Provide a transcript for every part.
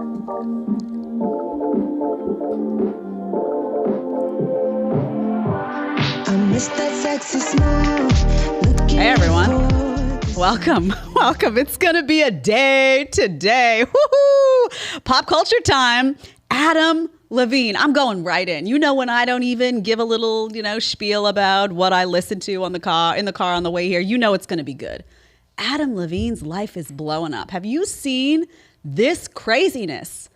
Hey everyone, welcome. It's gonna be a day today. Woohoo! Pop culture time. Adam Levine. I'm going right in. You know, when I don't even give a little, spiel about what I listen to in the car on the way here, you know it's gonna be good. Adam Levine's life is blowing up. Have you seen this craziness?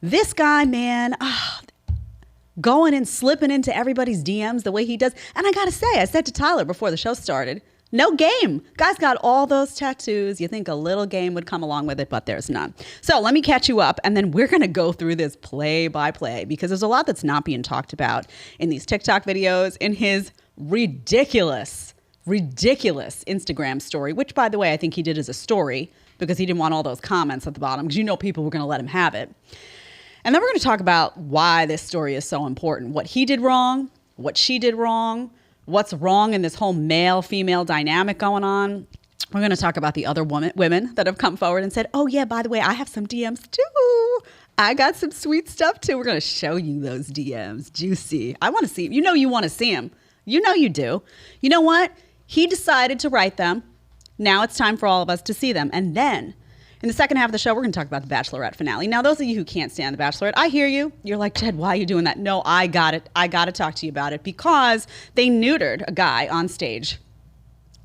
This guy, man, going and slipping into everybody's DMs the way he does. And I gotta say, I said to Tyler before the show started, no game. Guy's got all those tattoos. You think a little game would come along with it, but there's none. So let me catch you up, and then we're going to go through this play by play because there's a lot that's not being talked about in these TikTok videos, in his ridiculous Instagram story, which, by the way, I think he did as a story because he didn't want all those comments at the bottom because people were going to let him have it. And then we're going to talk about why this story is so important, what he did wrong, what she did wrong, what's wrong in this whole male-female dynamic going on. We're going to talk about the other women that have come forward and said, oh, yeah, by the way, I have some DMs too. I got some sweet stuff too. We're going to show you those DMs. Juicy. I want to see them. You want to see them. You know you do. You know what? He decided to write them. Now it's time for all of us to see them. And then in the second half of the show, we're going to talk about the Bachelorette finale. Now, those of you who can't stand the Bachelorette, I hear you. You're like, Jed, why are you doing that? No, I got it. I got to talk to you about it because they neutered a guy on stage.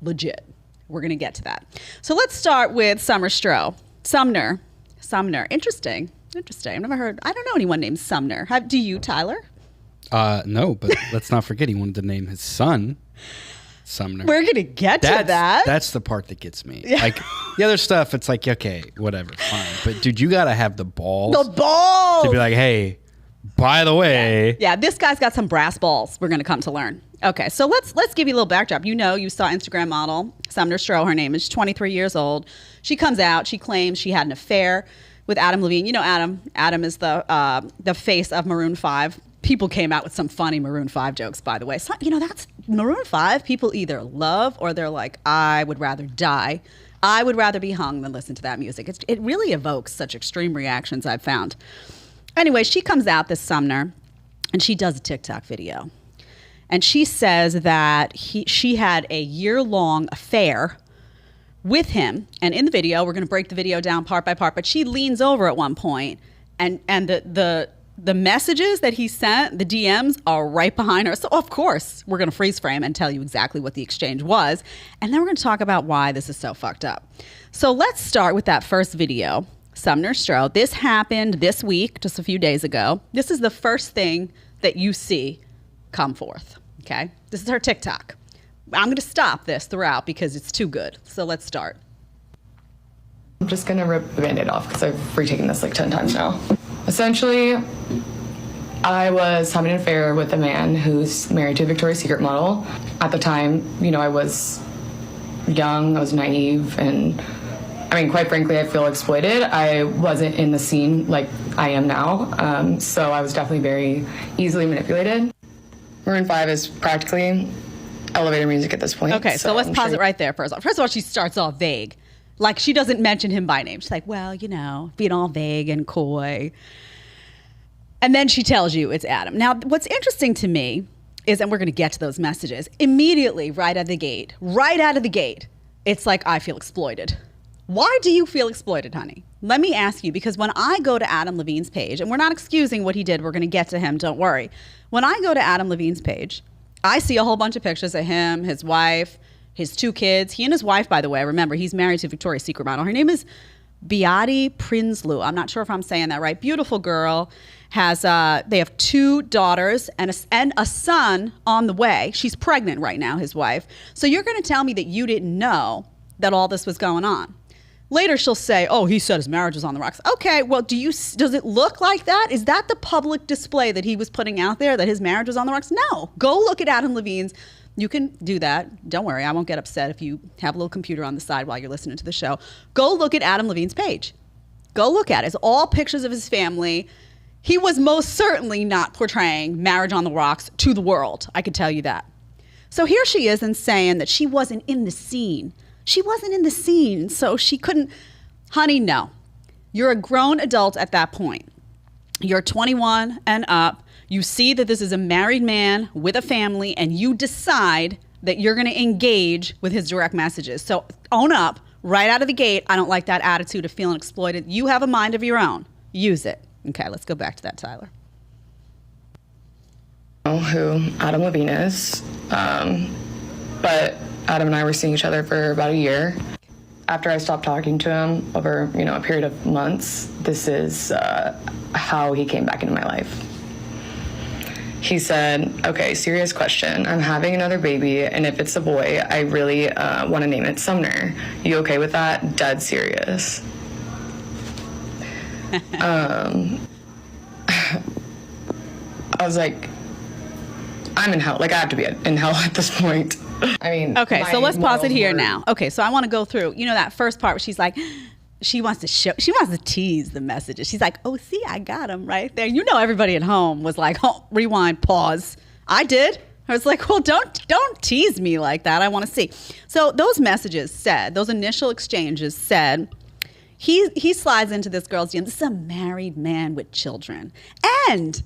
Legit. We're going to get to that. So let's start with Stroh. Sumner. Interesting. I've never heard. I don't know anyone named Sumner. Do you, Tyler? No, but let's not forget he wanted to name his son Sumner. We're going to get to that. That's the part that gets me. Yeah. Like the other stuff, it's like, okay, whatever, fine. But dude, you got to have the balls. To be like, hey, by the way. Yeah, this guy's got some brass balls, we're going to come to learn. Okay, so let's give you a little backdrop. You saw Instagram model Sumner Stroh, her name is 23 years old. She comes out, she claims she had an affair with Adam Levine. You know Adam. Adam is the face of Maroon 5. People came out with some funny Maroon 5 jokes, by the way. So, that's Maroon 5. People either love or they're like, I would rather die. I would rather be hung than listen to that music. It really evokes such extreme reactions, I've found. Anyway, she comes out, this Sumner, and she does a TikTok video. And she says that she had a year-long affair with him. And in the video, we're going to break the video down part by part, but she leans over at one point, and the messages that he sent, the DMs, are right behind her. So, of course, we're going to freeze frame and tell you exactly what the exchange was. And then we're going to talk about why this is so fucked up. So let's start with that first video, Sumner Stroh. This happened this week, just a few days ago. This is the first thing that you see come forth, okay? This is her TikTok. I'm going to stop this throughout because it's too good. So let's start. I'm just going to rip the Band-Aid off because I've retaken this like 10 times now. Essentially, I was having an affair with a man who's married to a Victoria's Secret model. At the time, I was young, I was naive, and quite frankly, I feel exploited. I wasn't in the scene like I am now, so I was definitely very easily manipulated. Maroon 5 is practically elevator music at this point. Okay, so let's pause it right there first. First of all, she starts off vague. Like, she doesn't mention him by name. She's like, well, being all vague and coy. And then she tells you it's Adam. Now, what's interesting to me is, and we're going to get to those messages, immediately right out of the gate, it's like, I feel exploited. Why do you feel exploited, honey? Let me ask you, because when I go to Adam Levine's page, and we're not excusing what he did, we're going to get to him, don't worry. When I go to Adam Levine's page, I see a whole bunch of pictures of him, his wife, his 2 kids. He and his wife, by the way, remember, he's married to Victoria's Secret model. Her name is Beate Prinsloo. I'm not sure if I'm saying that right. Beautiful girl. They have 2 daughters and a son on the way. She's pregnant right now, his wife. So you're going to tell me that you didn't know that all this was going on. Later she'll say, oh, he said his marriage was on the rocks. Okay, well, does it look like that? Is that the public display that he was putting out there, that his marriage was on the rocks? No. Go look at Adam Levine's. You can do that. Don't worry, I won't get upset if you have a little computer on the side while you're listening to the show. Go look at Adam Levine's page. Go look at it. It's all pictures of his family. He was most certainly not portraying marriage on the rocks to the world. I could tell you that. So here she is and saying that she wasn't in the scene. She wasn't in the scene, so she couldn't. Honey, no. You're a grown adult at that point. You're 21 and up. You see that this is a married man with a family, and you decide that you're going to engage with his direct messages. So own up right out of the gate. I don't like that attitude of feeling exploited. You have a mind of your own. Use it. Okay, let's go back to that, Tyler. Who Adam Levine is, but Adam and I were seeing each other for about a year. After I stopped talking to him over, a period of months, this is how he came back into my life. He said, okay, serious question. I'm having another baby, and if it's a boy, I really want to name it Sumner. You okay with that? Dead serious. I was like, I'm in hell. Like, I have to be in hell at this point. I mean, okay, so let's pause it here now. Okay, so I want to go through, that first part where she's like, she wants to tease the messages. She's like, oh, see, I got him right there. Everybody at home was like, oh, rewind, pause. I did. I was like, well, don't tease me like that. I want to see. So those messages said, those initial exchanges said, he slides into this girl's DM. This is a married man with children and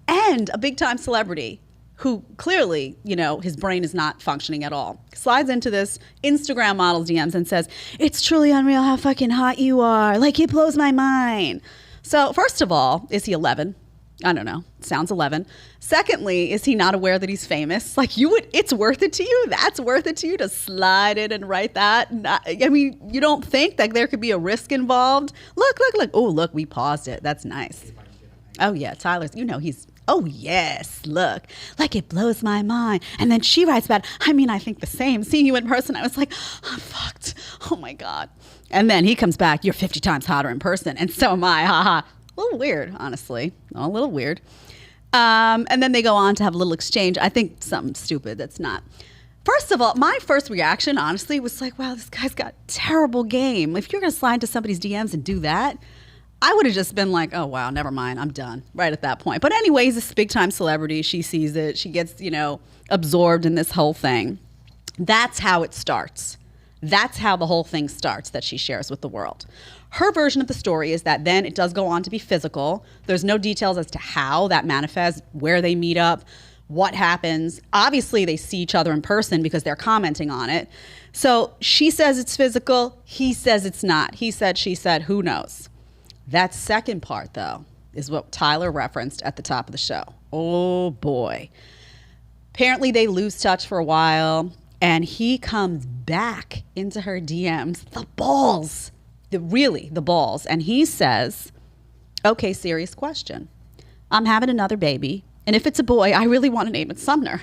a big time celebrity who clearly, his brain is not functioning at all. Slides into this Instagram model's DMs and says, it's truly unreal how fucking hot you are. Like, it blows my mind. So first of all, is he 11? I don't know. Sounds 11. Secondly, is he not aware that he's famous? Like, it's worth it to you? That's worth it to you to slide in and write that? You don't think that there could be a risk involved? Look. Oh, look, we paused it. That's nice. Oh, yeah, Tyler's, he's... Oh, yes, look, like it blows my mind. And then she writes back, I think the same. Seeing you in person, I was like, I'm fucked. Oh, my God. And then he comes back, you're 50 times hotter in person. And so am I, haha. A little weird, honestly. A little weird. And then they go on to have a little exchange. I think something stupid that's not. First of all, my first reaction, honestly, was like, wow, this guy's got terrible game. If you're going to slide into somebody's DMs and do that, I would have just been like, oh, wow, never mind. I'm done right at that point. But anyway, he's a big time celebrity. She sees it. She gets, absorbed in this whole thing. That's how it starts. That's how the whole thing starts that she shares with the world. Her version of the story is that then it does go on to be physical. There's no details as to how that manifests, where they meet up, what happens. Obviously, they see each other in person because they're commenting on it. So she says it's physical. He says it's not. He said, she said, who knows? That second part, though, is what Tyler referenced at the top of the show. Oh, boy. Apparently, they lose touch for a while, and he comes back into her DMs. The balls. The balls. And he says, okay, serious question. I'm having another baby, and if it's a boy, I really want to name it Sumner.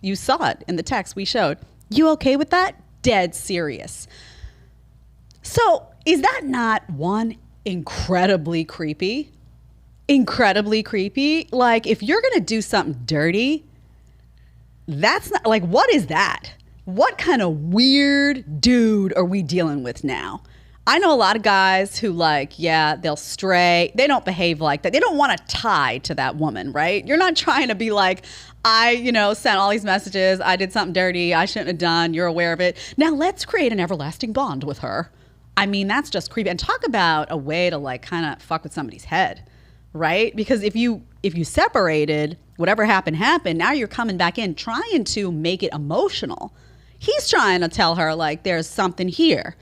You saw it in the text we showed. You okay with that? Dead serious. So... is that not one incredibly creepy? Incredibly creepy. Like, if you're going to do something dirty, that's not, like, what is that? What kind of weird dude are we dealing with now? I know a lot of guys who, like, yeah, they'll stray. They don't behave like that. They don't want to tie to that woman, right? You're not trying to be like, I, sent all these messages. I did something dirty I shouldn't have done. You're aware of it. Now let's create an everlasting bond with her. That's just creepy. And talk about a way to like kind of fuck with somebody's head, right? Because if you separated, whatever happened. Now you're coming back in trying to make it emotional. He's trying to tell her like there's something here.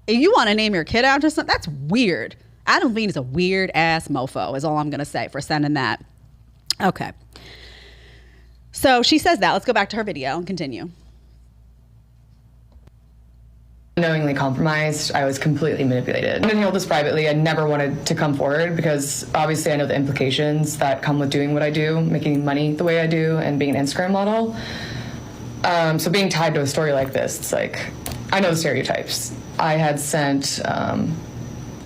If you want to name your kid after something, that's weird. Adam Levine is a weird ass mofo is all I'm going to say for sending that. Okay. So she says that. Let's go back to her video and continue. Knowingly compromised, I was completely manipulated. I didn't hold this privately. I never wanted to come forward because obviously I know the implications that come with doing what I do, making money the way I do, and being an Instagram model. So being tied to a story like this, it's like, I know the stereotypes. I had sent some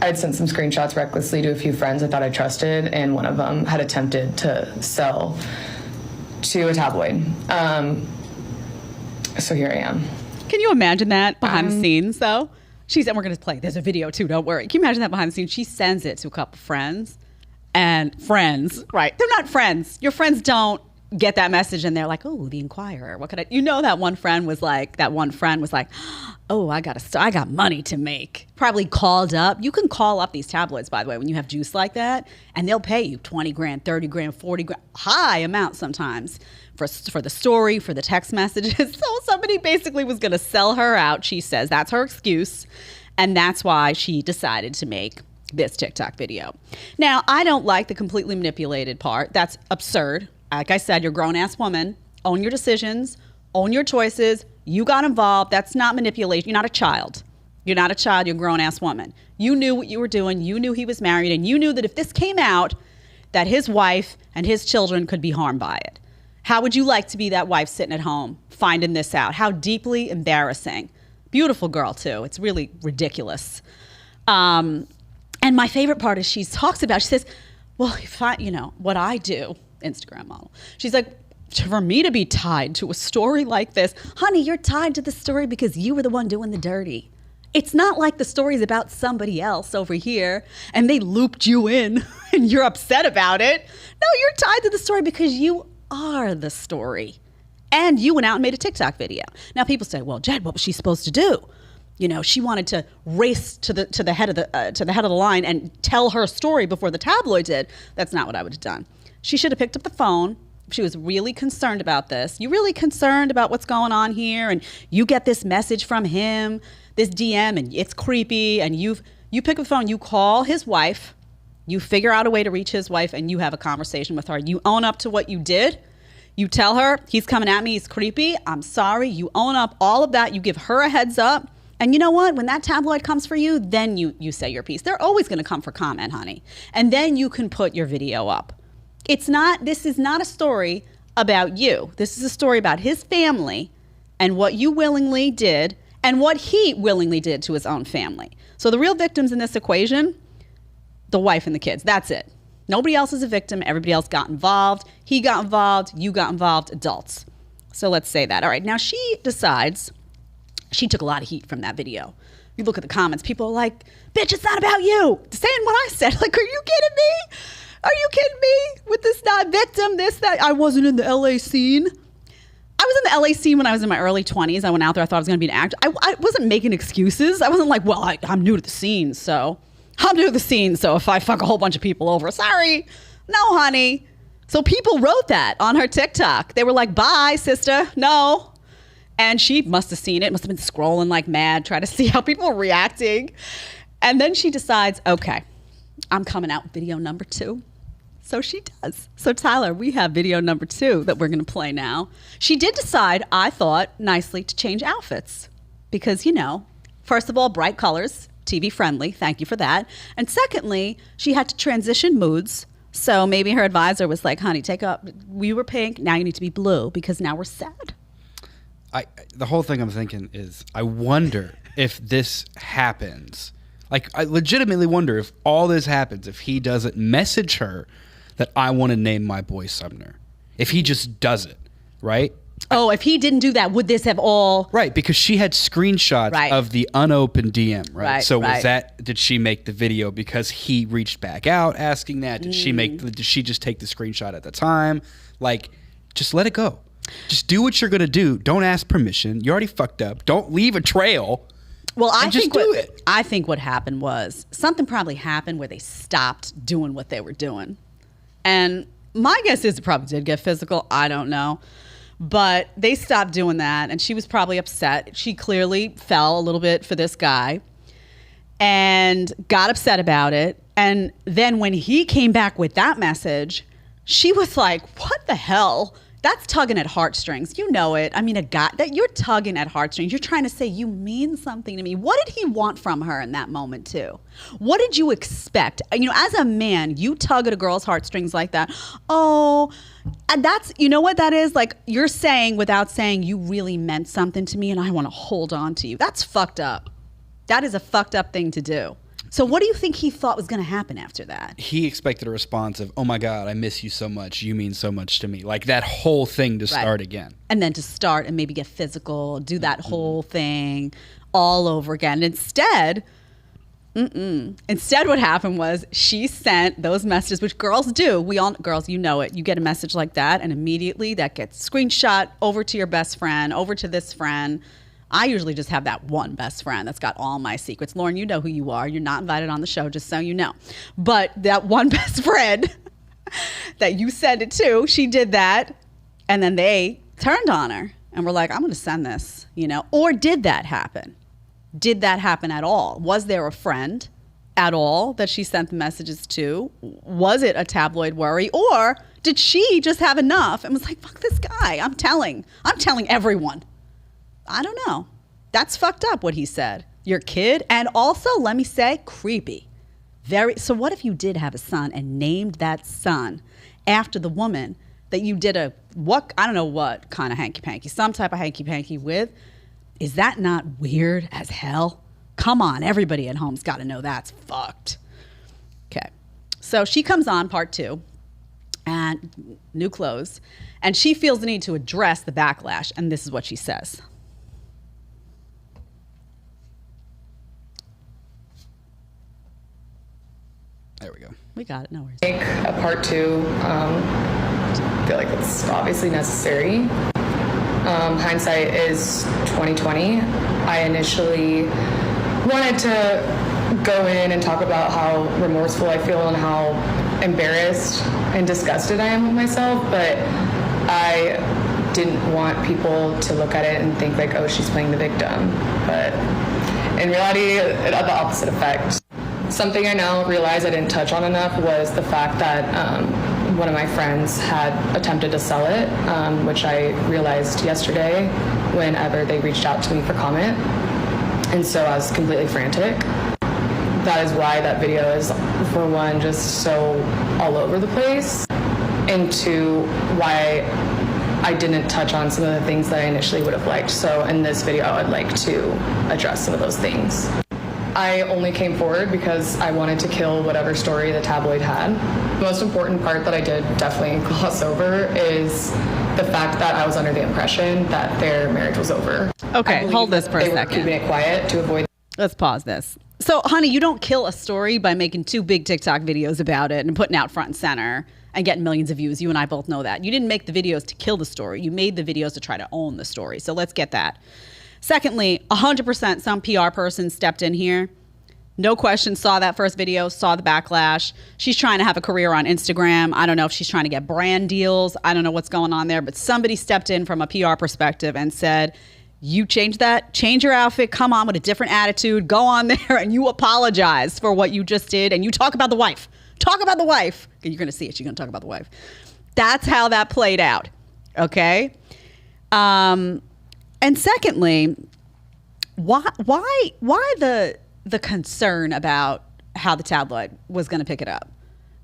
screenshots recklessly to a few friends I thought I trusted, and one of them had attempted to sell to a tabloid. So here I am. Can you imagine that behind the scenes, though? She said, we're going to play. There's a video, too. Don't worry. Can you imagine that behind the scenes? She sends it to a couple friends. And friends, right? They're not friends. Your friends don't get that message and they're like, oh, the Inquirer. What could I? You know, that one friend was like, oh, I got money to make. Probably called up. You can call up these tabloids, by the way, when you have juice like that, and they'll pay you 20 grand, 30 grand, 40 grand, high amounts sometimes for the story, for the text messages. So somebody basically was going to sell her out. She says that's her excuse. And that's why she decided to make this TikTok video. Now, I don't like the completely manipulated part. That's absurd. Like I said, you're a grown-ass woman. Own your decisions. Own your choices. You got involved. That's not manipulation. You're not a child. You're not a child. You're a grown-ass woman. You knew what you were doing. You knew he was married. And you knew that if this came out, that his wife and his children could be harmed by it. How would you like to be that wife sitting at home finding this out? How deeply embarrassing. Beautiful girl, too. It's really ridiculous. And my favorite part is she says, well, if I, what I do, Instagram model. She's like, for me to be tied to a story like this, honey, you're tied to the story because you were the one doing the dirty. It's not like the story's about somebody else over here and they looped you in and you're upset about it. No, you're tied to the story because you are the story. And you went out and made a TikTok video. Now people say, well, Jed, what was she supposed to do? She wanted to race to the head of the line and tell her story before the tabloid did. That's not what I would have done. She should have picked up the phone. She was really concerned about this. You're really concerned about what's going on here, and you get this message from him, this DM, and it's creepy. And you pick up the phone, you call his wife, you figure out a way to reach his wife, and you have a conversation with her. You own up to what you did. You tell her, he's coming at me, he's creepy. I'm sorry. You own up all of that. You give her a heads up. And you know what? When that tabloid comes for you, then you say your piece. They're always going to come for comment, honey. And then you can put your video up. This is not a story about you. This is a story about his family and what you willingly did and what he willingly did to his own family. So the real victims in this equation, the wife and the kids. That's it. Nobody else is a victim. Everybody else got involved. He got involved. You got involved. Adults. So let's say that. All right. Now she decides. She took a lot of heat from that video. You look at the comments, people are like, bitch, it's not about you. Saying what I said. Like, are you kidding me? Are you kidding me? With this not victim, this, that. I wasn't in the LA scene. I was in the LA scene when I was in my early 20s. I went out there. I thought I was going to be an actor. I wasn't making excuses. I wasn't like, well, I'm new to the scene, so if I fuck a whole bunch of people over, sorry. No, honey. So people wrote that on her TikTok. They were like, bye, sister. No. And she must have seen it, must have been scrolling like mad, trying to see how people were reacting. And then she decides, okay, I'm coming out with video number 2. So she does. So Tyler, we have video number 2 that we're going to play now. She did decide, I thought, nicely to change outfits. Because, first of all, bright colors, TV friendly. Thank you for that. And secondly, she had to transition moods. So maybe her advisor was like, honey, we were pink, now you need to be blue because now we're sad. The whole thing I'm thinking is, I wonder if this happens. Like, I legitimately wonder if all this happens, if he doesn't message her that I want to name my boy Sumner. If he just does it, right? Oh, if he didn't do that, would this have all... Right, because she had screenshots of the unopened DM, right? So did she make the video because he reached back out asking that? Did she just take the screenshot at the time? Like, just let it go. Just do what you're going to do. Don't ask permission. You already fucked up. Don't leave a trail. Well, I think what happened was something probably happened where they stopped doing what they were doing. And my guess is it probably did get physical. I don't know. But they stopped doing that, and she was probably upset. She clearly fell a little bit for this guy and got upset about it. And then when he came back with that message, she was like, what the hell? That's tugging at heartstrings. You know it. I mean, a guy that you're tugging at heartstrings. You're trying to say you mean something to me. What did he want from her in that moment too? What did you expect? As a man, you tug at a girl's heartstrings like that. Oh, and that's, you know what that is? Like, you're saying without saying you really meant something to me and I want to hold on to you. That's fucked up. That is a fucked up thing to do. So what do you think he thought was going to happen after that? He expected a response of, oh my God, I miss you so much. You mean so much to me. Like that whole thing to start again. And then to start and maybe get physical, do that whole thing all over again. Instead, Instead, what happened was she sent those messages, which girls do. Girls, you know it. You get a message like that, and immediately that gets screenshot over to your best friend, over to this friend. I usually just have that one best friend that's got all my secrets. Lauren, you know who you are. You're not invited on the show, just so you know. But that one best friend that you send it to, she did that, and then they turned on her and were like, I'm going to send this, Or did that happen? Did that happen at all? Was there a friend at all that she sent the messages to? Was it a tabloid worry? Or did she just have enough and was like, fuck this guy. I'm telling everyone. I don't know. That's fucked up what he said. Your kid. And also, let me say, creepy. So what if you did have a son and named that son after the woman that you did I don't know what kind of hanky-panky, some type of hanky-panky with? Is that not weird as hell? Come on, everybody at home's got to know that's fucked. Okay, so she comes on part 2, and new clothes, and she feels the need to address the backlash, and this is what she says. There we go. We got it, no worries. Make a part 2, I feel like it's obviously necessary. Hindsight is 2020. I initially wanted to go in and talk about how remorseful I feel and how embarrassed and disgusted I am with myself, but I didn't want people to look at it and think like, oh, she's playing the victim. But in reality, it had the opposite effect. Something I now realize I didn't touch on enough was the fact that one of my friends had attempted to sell it, which I realized yesterday whenever they reached out to me for comment. And so I was completely frantic. That is why that video is, for one, just so all over the place, and two, why I didn't touch on some of the things that I initially would have liked. So in this video, I would like to address some of those things. I only came forward because I wanted to kill whatever story the tabloid had. The most important part that I did definitely gloss over is the fact that I was under the impression that their marriage was over. Okay, hold this for a second. They were keeping it quiet to avoid... Let's pause this. So, honey, you don't kill a story by making 2 big TikTok videos about it and putting out front and center and getting millions of views. You and I both know that. You didn't make the videos to kill the story. You made the videos to try to own the story. So let's get that. Secondly, 100% some PR person stepped in here. No question, saw that first video, saw the backlash. She's trying to have a career on Instagram. I don't know if she's trying to get brand deals. I don't know what's going on there, but somebody stepped in from a PR perspective and said, you change that, change your outfit, come on with a different attitude, go on there and you apologize for what you just did and you talk about the wife. Talk about the wife. You're going to see it. She's going to talk about the wife. That's how that played out. Okay. And secondly, why the concern about how the tabloid was going to pick it up?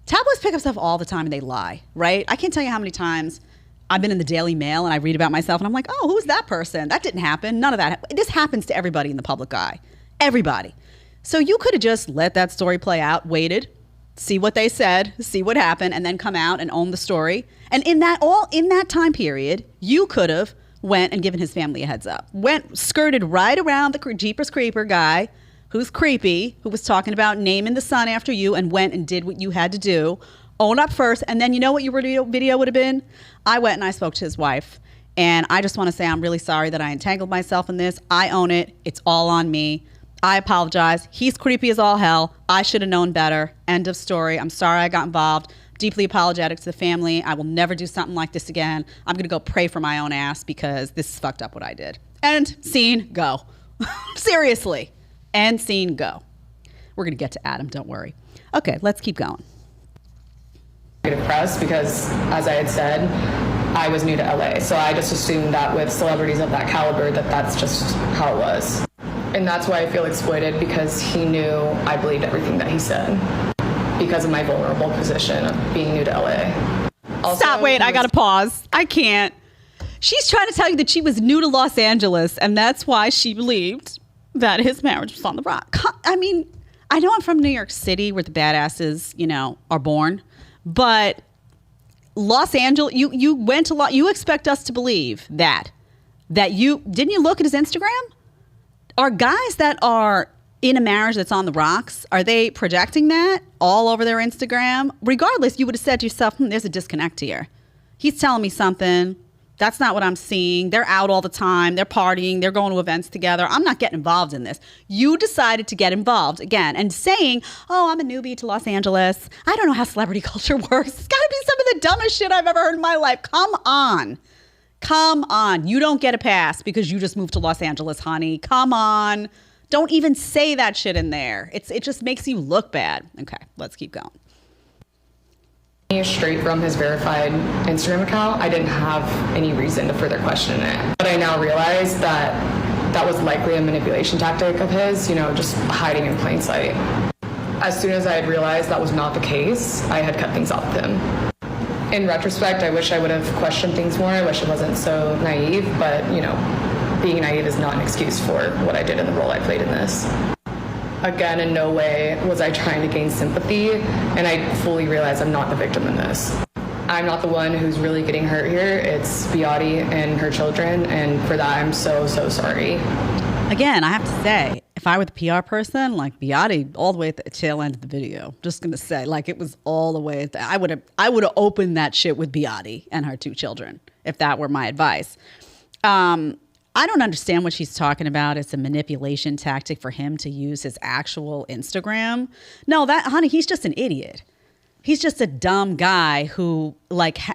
Tabloids pick up stuff all the time and they lie, right? I can't tell you how many times I've been in the Daily Mail and I read about myself and I'm like, oh, who's that person? That didn't happen. None of that. This happens to everybody in the public eye. Everybody. So you could have just let that story play out, waited, see what they said, see what happened, and then come out and own the story. And in that time period, you could have went and given his family a heads up. Skirted right around the Jeepers Creeper guy who's creepy, who was talking about naming the son after you, and went and did what you had to do. Own up first, and then you know what your video would have been? I went and I spoke to his wife, and I just want to say I'm really sorry that I entangled myself in this. I own it. It's all on me. I apologize. He's creepy as all hell. I should have known better. End of story. I'm sorry I got involved. Deeply apologetic to the family. I will never do something like this again. I'm going to go pray for my own ass because this is fucked up what I did. End, scene, go. Seriously. End, scene, go. We're going to get to Adam. Don't worry. Okay, let's keep going. Press because, as I had said, I was new to LA, so I just assumed that with celebrities of that caliber that's just how it was. And that's why I feel exploited, because he knew I believed everything that he said because of my vulnerable position of being new to LA. Also, stop, wait, I gotta pause. I can't. She's trying to tell you that she was new to Los Angeles and that's why she believed that his marriage was on the rock. I mean, I know I'm from New York City where the badasses, are born. But Los Angeles, you went to you expect us to believe that didn't you look at his Instagram? Are guys that are in a marriage that's on the rocks, are they projecting that all over their Instagram? Regardless, you would have said to yourself, there's a disconnect here. He's telling me something. That's not what I'm seeing. They're out all the time. They're partying. They're going to events together. I'm not getting involved in this. You decided to get involved again and saying, oh, I'm a newbie to Los Angeles. I don't know how celebrity culture works. It's got to be some of the dumbest shit I've ever heard in my life. Come on. Come on. You don't get a pass because you just moved to Los Angeles, honey. Come on. Don't even say that shit in there. It just makes you look bad. Okay, let's keep going. Straight from his verified Instagram account, I didn't have any reason to further question it. But I now realize that that was likely a manipulation tactic of his, just hiding in plain sight. As soon as I had realized that was not the case, I had cut things off with him. In retrospect, I wish I would have questioned things more. I wish I wasn't so naive, but, being naive is not an excuse for what I did in the role I played in this. Again, in no way was I trying to gain sympathy, and I fully realize I'm not the victim in this. I'm not the one who's really getting hurt here. It's Beate and her children, and for that, I'm so, so sorry. Again, I have to say, if I were the PR person, like Beate, all the way at the tail end of the video, just gonna say, like it was all the way. I would have opened that shit with Beate and her 2 children if that were my advice. I don't understand what she's talking about. It's a manipulation tactic for him to use his actual Instagram. No, honey, he's just an idiot. He's just a dumb guy who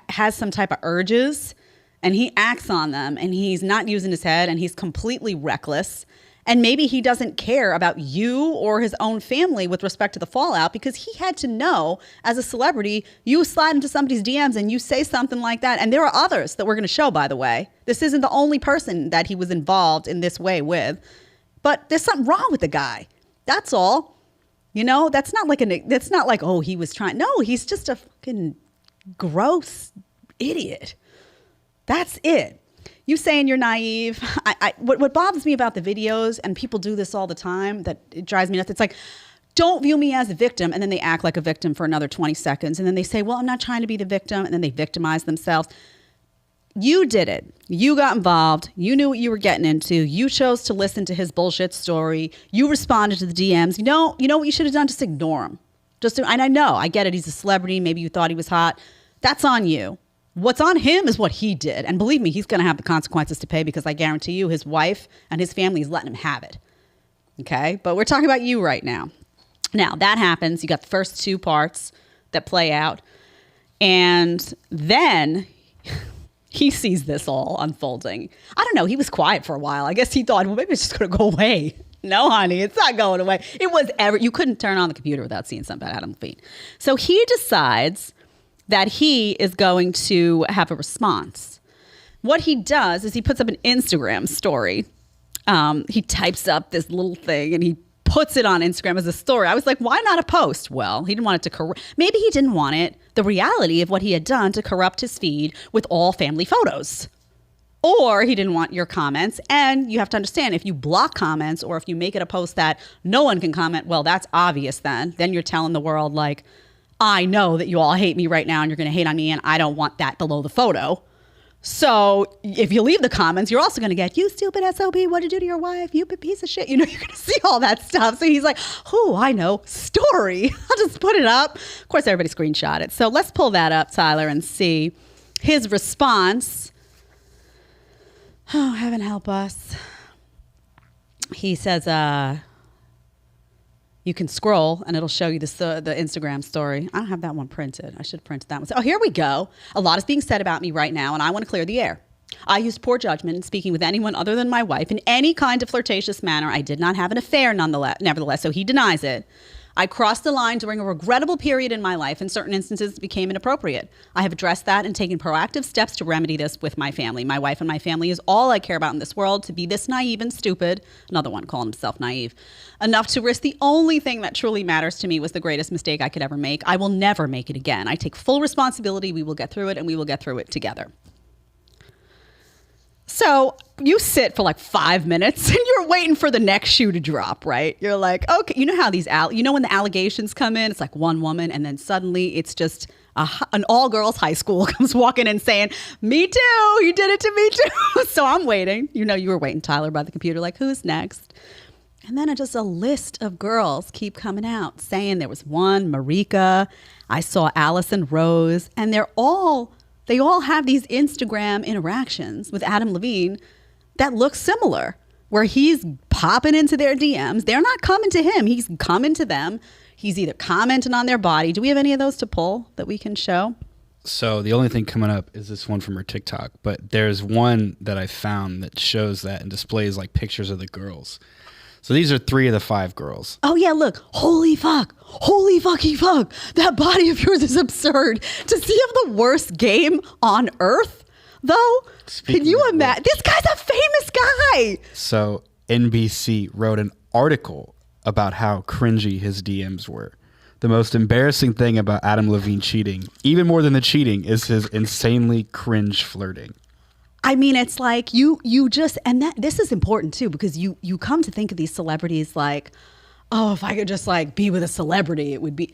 has some type of urges and he acts on them and he's not using his head and he's completely reckless. And maybe he doesn't care about you or his own family with respect to the fallout because he had to know as a celebrity, you slide into somebody's DMs and you say something like that. And there are others that we're going to show, by the way. This isn't the only person that he was involved in this way with. But there's something wrong with the guy. That's all. That's not like, oh, he was trying. No, he's just a fucking gross idiot. That's it. You saying you're naive. What bothers me about the videos, and people do this all the time, that it drives me nuts. It's like, don't view me as a victim. And then they act like a victim for another 20 seconds. And then they say, well, I'm not trying to be the victim. And then they victimize themselves. You did it. You got involved. You knew what you were getting into. You chose to listen to his bullshit story. You responded to the DMs. You know what you should have done? Just ignore him. And I know, I get it. He's a celebrity. Maybe you thought he was hot. That's on you. What's on him is what he did. And believe me, he's going to have the consequences to pay because I guarantee you his wife and his family is letting him have it. Okay? But we're talking about you right now. Now, that happens. You got the first 2 parts that play out. And then he sees this all unfolding. I don't know. He was quiet for a while. I guess he thought, well, maybe it's just going to go away. No, honey, it's not going away. You couldn't turn on the computer without seeing something about Adam Levine. So he decides that he is going to have a response. What he does is he puts up an Instagram story. He types up this little thing and he puts it on Instagram as a story. I was like, why not a post? Well, he didn't want it to maybe he didn't want it, the reality of what he had done, to corrupt his feed with all family photos. Or he didn't want your comments. And you have to understand, if you block comments or if you make it a post that no one can comment, well, that's obvious then. Then you're telling the world, like, I know that you all hate me right now and you're going to hate on me and I don't want that below the photo. So if you leave the comments, you're also going to get, you stupid SOB, what'd you do to your wife? You piece of shit. You're going to see all that stuff. So he's like, oh, I know, story. I'll just put it up. Of course, everybody screenshot it. So let's pull that up, Tyler, and see his response. Oh, heaven help us. He says, you can scroll and it'll show you the Instagram story. I don't have that one printed. I should print that one. Oh, here we go. A lot is being said about me right now and I want to clear the air. I used poor judgment in speaking with anyone other than my wife in any kind of flirtatious manner. I did not have an affair nevertheless, so he denies it. I crossed the line during a regrettable period in my life. In certain instances, it became inappropriate. I have addressed that and taken proactive steps to remedy this with my family. My wife and my family is all I care about in this world. To be this naive and stupid, another one calling himself naive, enough to risk the only thing that truly matters to me was the greatest mistake I could ever make. I will never make it again. I take full responsibility. We will get through it and we will get through it together. So you sit for like 5 minutes and you're waiting for the next shoe to drop, right? You're like, okay, you know how when the allegations come in, it's like one woman and then suddenly it's just an all-girls high school comes walking in saying, me too, you did it to me too. So I'm waiting. You were waiting, Tyler, by the computer, like, who's next? And then just a list of girls keep coming out saying there was one, Marika. I saw Allison Rose. And they all have these Instagram interactions with Adam Levine that look similar, where he's popping into their DMs. They're not coming to him. He's coming to them. He's either commenting on their body. Do we have any of those to pull that we can show? So the only thing coming up is this one from her TikTok, but there's one that I found that shows that and displays like pictures of the girls. So these are 3 of the 5 girls. Oh yeah, look. Holy fuck. Holy fucking fuck. That body of yours is absurd. Does he have the worst game on earth, though? Can you imagine? This guy's a famous guy. So NBC wrote an article about how cringy his DMs were. The most embarrassing thing about Adam Levine cheating, even more than the cheating, is his insanely cringe flirting. I mean, it's like you just, and that this is important too, because you come to think of these celebrities like, oh, if I could just like be with a celebrity, it would be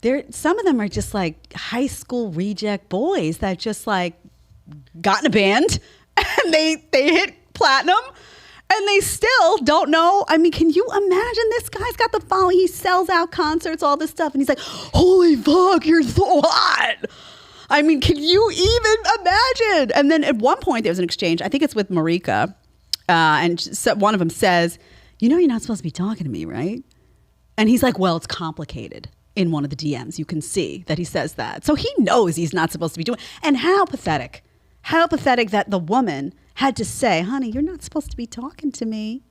there. Some of them are just like high school reject boys that just like got in a band and they hit platinum and they still don't know. I mean, can you imagine? This guy's got the following. He sells out concerts, all this stuff. And he's like, holy fuck, you're so hot. I mean, can you even imagine? And then at one point there was an exchange. I think it's with Marika. And so one of them says, you know, you're not supposed to be talking to me, right? And he's like, well, it's complicated. In one of the DMs, you can see that he says that. So he knows he's not supposed to be doing. And how pathetic that the woman had to say, honey, you're not supposed to be talking to me.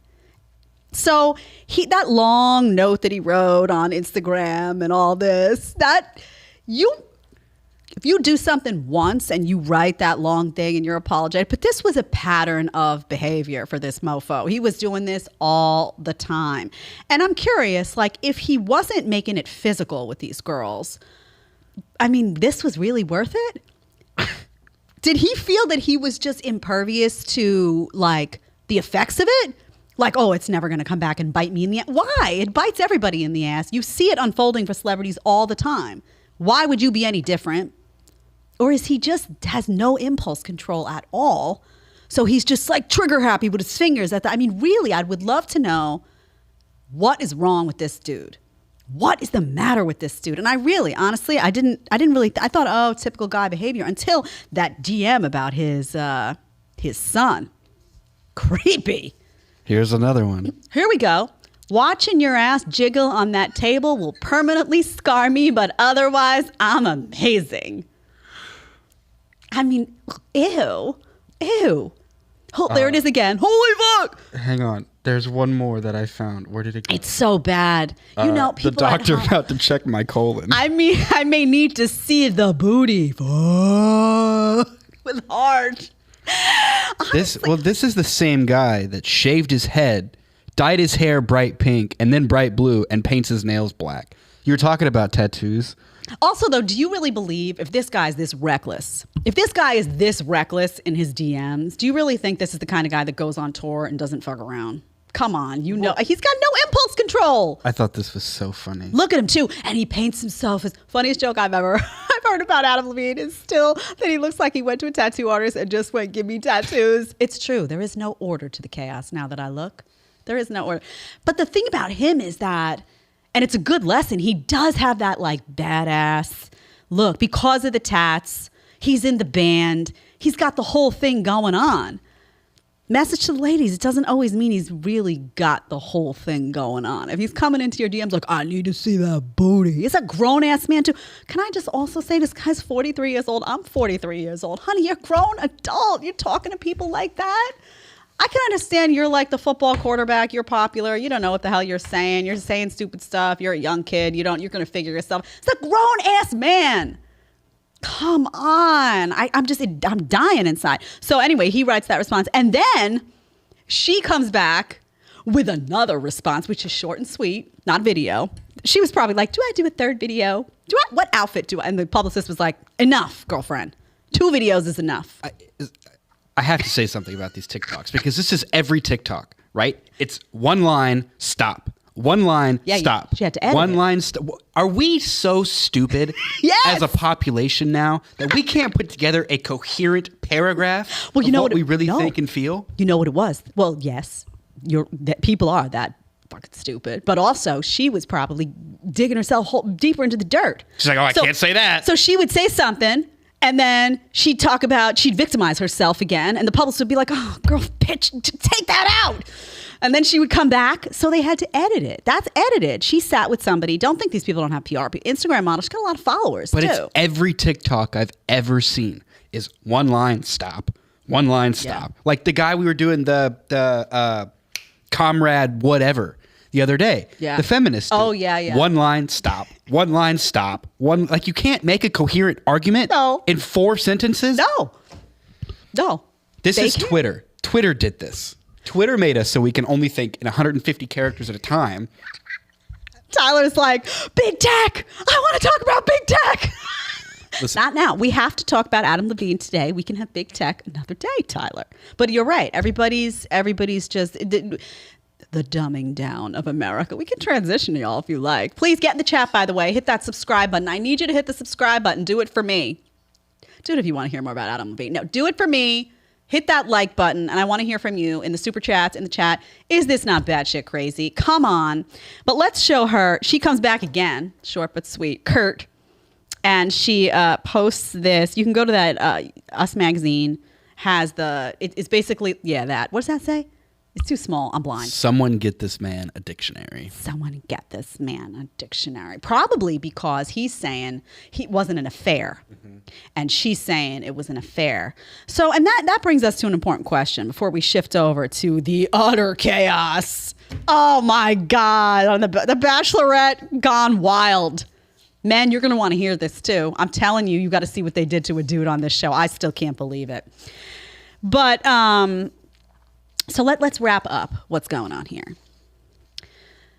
So that long note that he wrote on Instagram and all this, that if you do something once and you write that long thing and you're apologetic, but this was a pattern of behavior for this mofo. He was doing this all the time. And I'm curious, like, if he wasn't making it physical with these girls, I mean, this was really worth it? Did he feel that he was just impervious to, like, the effects of it? Like, oh, it's never going to come back and bite me in the ass. Why? It bites everybody in the ass. You see it unfolding for celebrities all the time. Why would you be any different? Or is he just has no impulse control at all? So he's just like trigger happy with his fingers at that. I mean, really, I would love to know what is wrong with this dude. What is the matter with this dude? And I really, honestly, I thought, oh, typical guy behavior until that DM about his son. Creepy. Here's another one. Here we go. Watching your ass jiggle on that table will permanently scar me, but otherwise, I'm amazing. I mean, ew. Oh, there it is again. Holy fuck. Hang on. There's one more that I found. Where did it go? It's so bad. You know, people the doctor about to check my colon. I mean, I may need to see the booty. With heart. This is the same guy that shaved his head, dyed his hair bright pink and then bright blue, and paints his nails black. You're talking about tattoos. Also, though, do you really believe if this guy is this reckless in his DMs, do you really think this is the kind of guy that goes on tour and doesn't fuck around? Come on, you know, he's got no impulse control. I thought this was so funny. Look at him, too. And he paints himself as funniest joke I've heard about Adam Levine is still that he looks like he went to a tattoo artist and just went, give me tattoos. It's true. There is no order to the chaos now that I look. There is no order. But the thing about him is that, and it's a good lesson, he does have that like badass look because of the tats. He's in the band. He's got the whole thing going on. Message to the ladies, it doesn't always mean he's really got the whole thing going on. If he's coming into your DMs like, I need to see that booty. He's a grown-ass man, too. Can I just also say this guy's 43 years old? I'm 43 years old. Honey, you're a grown adult. You're talking to people like that? I can understand you're like the football quarterback. You're popular. You don't know what the hell you're saying. You're saying stupid stuff. You're a young kid. You're going to figure yourself. It's a grown-ass man. Come on. I'm dying inside. So anyway, he writes that response. And then she comes back with another response, which is short and sweet, not video. She was probably like, do I do a third video? What outfit do I? And the publicist was like, enough, girlfriend. 2 videos is enough. I have to say something about these TikToks because this is every TikTok, right? It's one line, stop. One line, stop. She had to edit one line, Are we so stupid as a population now that we can't put together a coherent paragraph of what we really think and feel? You know what it was? Well, yes. People are that fucking stupid. But also, she was probably digging herself deeper into the dirt. She's like, I can't say that. So she would say something, and then she'd victimize herself again, and the publicist would be like, oh, girl, bitch, take that out. And then she would come back, so they had to edit it. That's edited. She sat with somebody. Don't think these people don't have PR. Instagram models, she's got a lot of followers, but too. It's every TikTok I've ever seen is one line, stop. One line, stop. Yeah. Like the guy we were doing the comrade whatever the other day. Yeah. The feminist. Oh, yeah. One line, stop. One line, stop. Like you can't make a coherent argument in 4 sentences. No. This is Twitter. Twitter did this. Twitter made us so we can only think in 150 characters at a time. Tyler's like, big tech. I want to talk about big tech. Listen. Not now. We have to talk about Adam Levine today. We can have big tech another day, Tyler. But you're right. Everybody's just the dumbing down of America. We can transition to y'all if you like. Please get in the chat, by the way. Hit that subscribe button. I need you to hit the subscribe button. Do it for me. Do it if you want to hear more about Adam Levine. No, do it for me. Hit that like button, and I want to hear from you in the super chats, in the chat. Is this not batshit crazy? Come on. But let's show her. She comes back again, short but sweet, Kurt, and she posts this. You can go to that Us Magazine, has it's basically, that. What does that say? It's too small. I'm blind. Someone get this man a dictionary. Someone get this man a dictionary. Probably because he's saying he wasn't an affair. Mm-hmm. And she's saying it was an affair. So, and that brings us to an important question before we shift over to the utter chaos. Oh my God. On the Bachelorette gone wild. Men, you're going to want to hear this too. I'm telling you, you got to see what they did to a dude on this show. I still can't believe it. But, so let's wrap up what's going on here.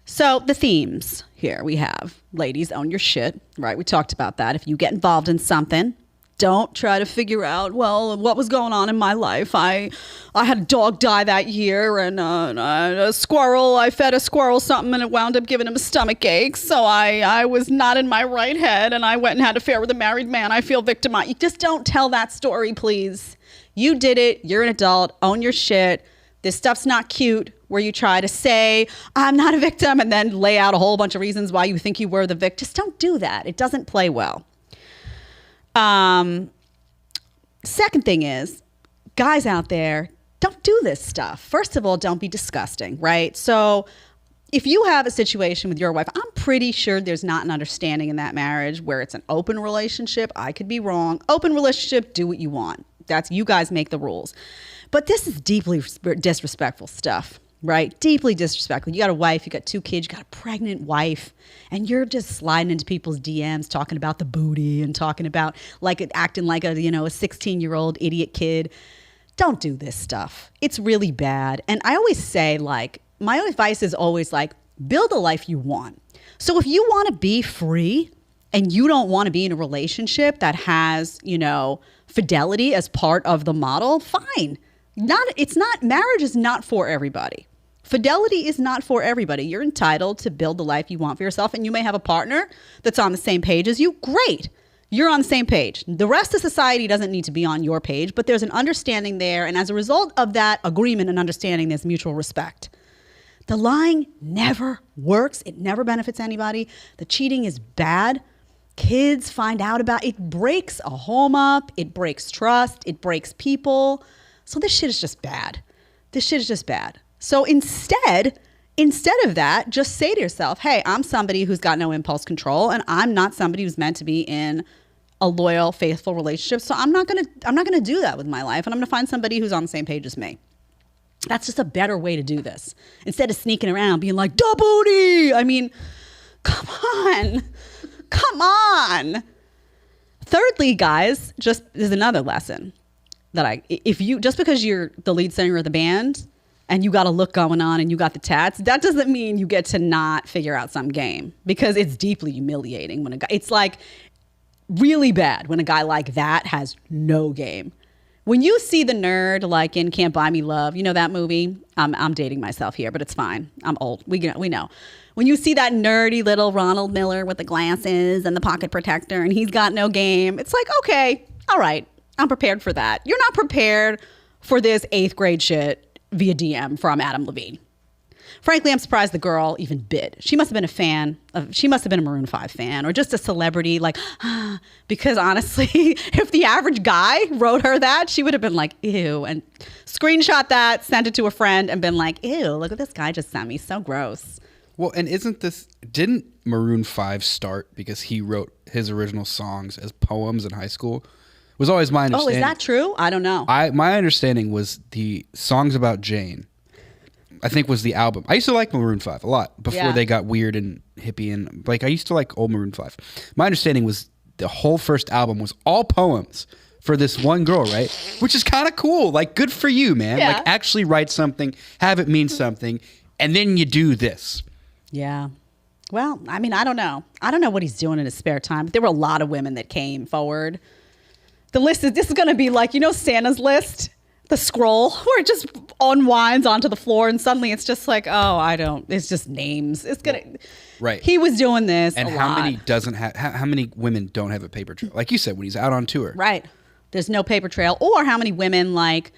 So the themes here we have, ladies, own your shit, right? We talked about that. If you get involved in something, don't try to figure out, well, what was going on in my life. I had a dog die that year, and a squirrel, I fed a squirrel something and it wound up giving him a stomach ache. So I was not in my right head and I went and had an affair with a married man. I feel victimized. You just don't tell that story, please. You did it. You're an adult. Own your shit. This stuff's not cute where you try to say, I'm not a victim, and then lay out a whole bunch of reasons why you think you were the victim. Just don't do that. It doesn't play well. Second thing is, guys out there, don't do this stuff. First of all, don't be disgusting, right? So if you have a situation with your wife, I'm pretty sure there's not an understanding in that marriage where it's an open relationship. I could be wrong. Open relationship, do what you want. That's, you guys make the rules. But this is deeply disrespectful stuff, right? Deeply disrespectful. You got a wife, you got 2 kids, you got a pregnant wife, and you're just sliding into people's DMs talking about the booty and talking about acting like a 16-year-old idiot kid. Don't do this stuff. It's really bad. And I always say, my advice is always build a life you want. So if you want to be free and you don't want to be in a relationship that has, fidelity as part of the model, fine. Marriage is not for everybody. Fidelity is not for everybody. You're entitled to build the life you want for yourself, and you may have a partner that's on the same page as you. Great. You're on the same page. The rest of society doesn't need to be on your page, but there's an understanding there, and as a result of that agreement and understanding, there's mutual respect. The lying never works. It never benefits anybody. The cheating is bad. Kids find out about it. It breaks a home up. It breaks trust. It breaks people. So this shit is just bad. So instead of that, just say to yourself, hey, I'm somebody who's got no impulse control, and I'm not somebody who's meant to be in a loyal, faithful relationship. So I'm not gonna do that with my life, and I'm gonna find somebody who's on the same page as me. That's just a better way to do this. Instead of sneaking around being like, da booty. I mean, come on. Thirdly, guys, just is another lesson that just because you're the lead singer of the band and you got a look going on and you got the tats, that doesn't mean you get to not figure out some game, because it's deeply humiliating when it's really bad when a guy like that has no game. When you see the nerd in Can't Buy Me Love, you know that movie? I'm dating myself here, but it's fine. I'm old. We know. When you see that nerdy little Ronald Miller with the glasses and the pocket protector and he's got no game, it's okay, all right, I'm prepared for that. You're not prepared for this 8th grade shit via DM from Adam Levine. Frankly, I'm surprised the girl even bid. She must have been a fan she must have been a Maroon 5 fan or just a celebrity, like, because honestly, if the average guy wrote her that, she would have been like, ew, and screenshot that, sent it to a friend and been like, ew, look what this guy just sent me. So gross. Well, and didn't Maroon 5 start because he wrote his original songs as poems in high school? Was always my understanding. Oh, is that true? I don't know. My understanding was the songs about Jane, I think, was the album. I used to like Maroon 5 a lot before they got weird and hippie, and like I used to like old Maroon 5. My understanding was the whole first album was all poems for this one girl, right? Which is kind of cool. Like, good for you, man. Yeah. Like, actually write something, have it mean something, and then you do this. Yeah. Well, I mean, I don't know. I don't know what he's doing in his spare time. But there were a lot of women that came forward. This is going to be like, Santa's list, the scroll, where it just unwinds onto the floor and suddenly it's just like, it's just names. It's going to, right. He was doing this and a how lot. many how many women don't have a paper trail? Like you said, when he's out on tour. Right. There's no paper trail. Or how many women, like,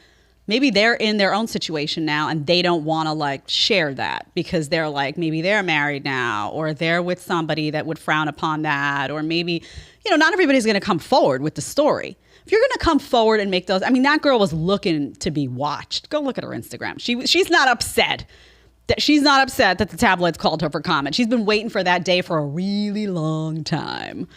maybe they're in their own situation now and they don't want to like share that because they're like, maybe they're married now or they're with somebody that would frown upon that. Or maybe, not everybody's going to come forward with the story. If you're going to come forward and make those, I mean, that girl was looking to be watched. Go look at her Instagram. She's not upset. She's not upset that the tabloids called her for comment. She's been waiting for that day for a really long time.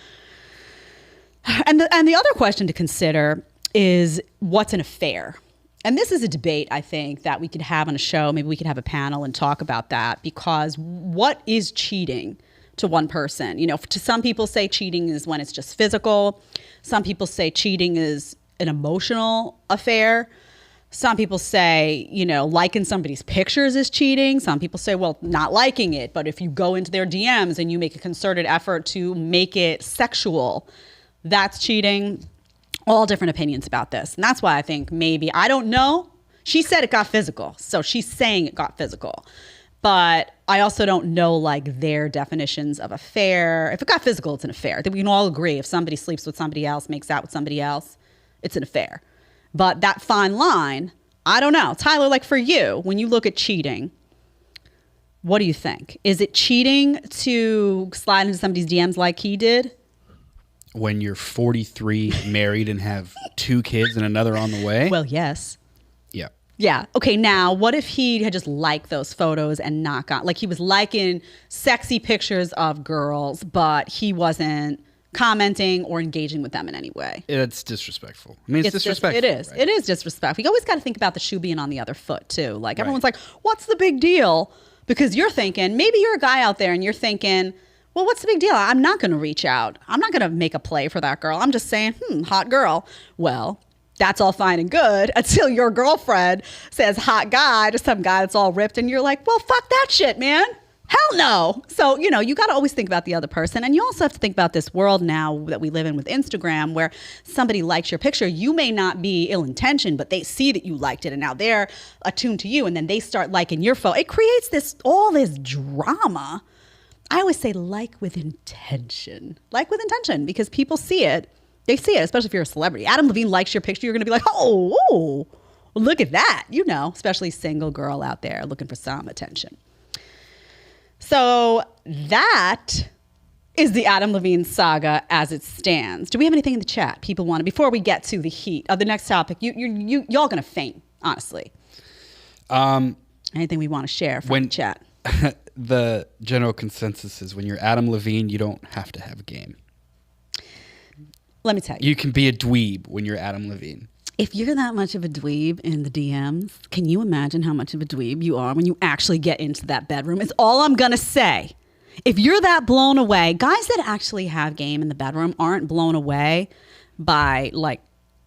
And the other question to consider is what's an affair? And this is a debate, I think, that we could have on a show. Maybe we could have a panel and talk about that, because what is cheating to one person? To some people say cheating is when it's just physical. Some people say cheating is an emotional affair. Some people say, liking somebody's pictures is cheating. Some people say, well, not liking it, but if you go into their DMs and you make a concerted effort to make it sexual, that's cheating. All different opinions about this. And that's why I think maybe, I don't know. She said it got physical. So she's saying it got physical. But I also don't know like their definitions of affair. If it got physical, it's an affair. I think we can all agree if somebody sleeps with somebody else, makes out with somebody else, it's an affair. But that fine line, I don't know. Tyler, like for you, when you look at cheating, what do you think? Is it cheating to slide into somebody's DMs like he did? When you're 43, married, and have 2 kids and another on the way? Well, yes. Yeah. Yeah. Okay. Now, what if he had just liked those photos and not got, like he was liking sexy pictures of girls, but he wasn't commenting or engaging with them in any way? It's disrespectful. I mean, it's disrespectful. It is. Right? It is disrespectful. You always got to think about the shoe being on the other foot too. Like everyone's like, what's the big deal? Because you're thinking, maybe you're a guy out there and you're thinking, well, what's the big deal? I'm not going to reach out. I'm not going to make a play for that girl. I'm just saying, hot girl. Well, that's all fine and good until your girlfriend says hot guy to some guy that's all ripped and you're like, well, fuck that shit, man. Hell no. So, you got to always think about the other person. And you also have to think about this world now that we live in with Instagram where somebody likes your picture. You may not be ill-intentioned, but they see that you liked it and now they're attuned to you and then they start liking your photo. It creates all this drama. I always say like with intention. Like with intention because people see it. They see it, especially if you're a celebrity. Adam Levine likes your picture. You're going to be like, oh, look at that. Especially single girl out there looking for some attention. So that is the Adam Levine saga as it stands. Do we have anything in the chat people want to, before we get to the heat of the next topic? Y'all going to faint, honestly. Anything we want to share from the chat? The general consensus is when you're Adam Levine, you don't have to have game. Let me tell you. You can be a dweeb when you're Adam Levine. If you're that much of a dweeb in the DMs, can you imagine how much of a dweeb you are when you actually get into that bedroom? It's all I'm going to say. If you're that blown away, guys that actually have game in the bedroom aren't blown away by like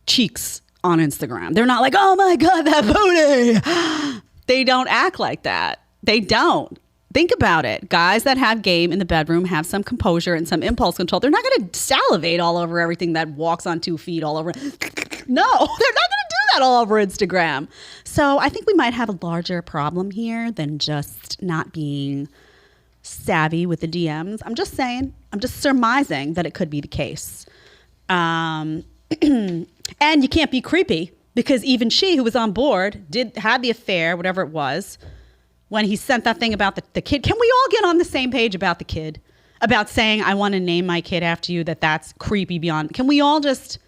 cheeks on Instagram. They're not like, oh my God, that booty. They don't act like that. They don't. Think about it. Guys that have game in the bedroom have some composure and some impulse control. They're not going to salivate all over everything that walks on 2 feet all over. No, they're not going to do that all over Instagram. So I think we might have a larger problem here than just not being savvy with the DMs. I'm just saying. I'm just surmising that it could be the case. And you can't be creepy because even she who was on board had the affair, whatever it was when he sent that thing about the kid. Can we all get on the same page about the kid? About saying, I want to name my kid after you, that's creepy beyond. Can we all just,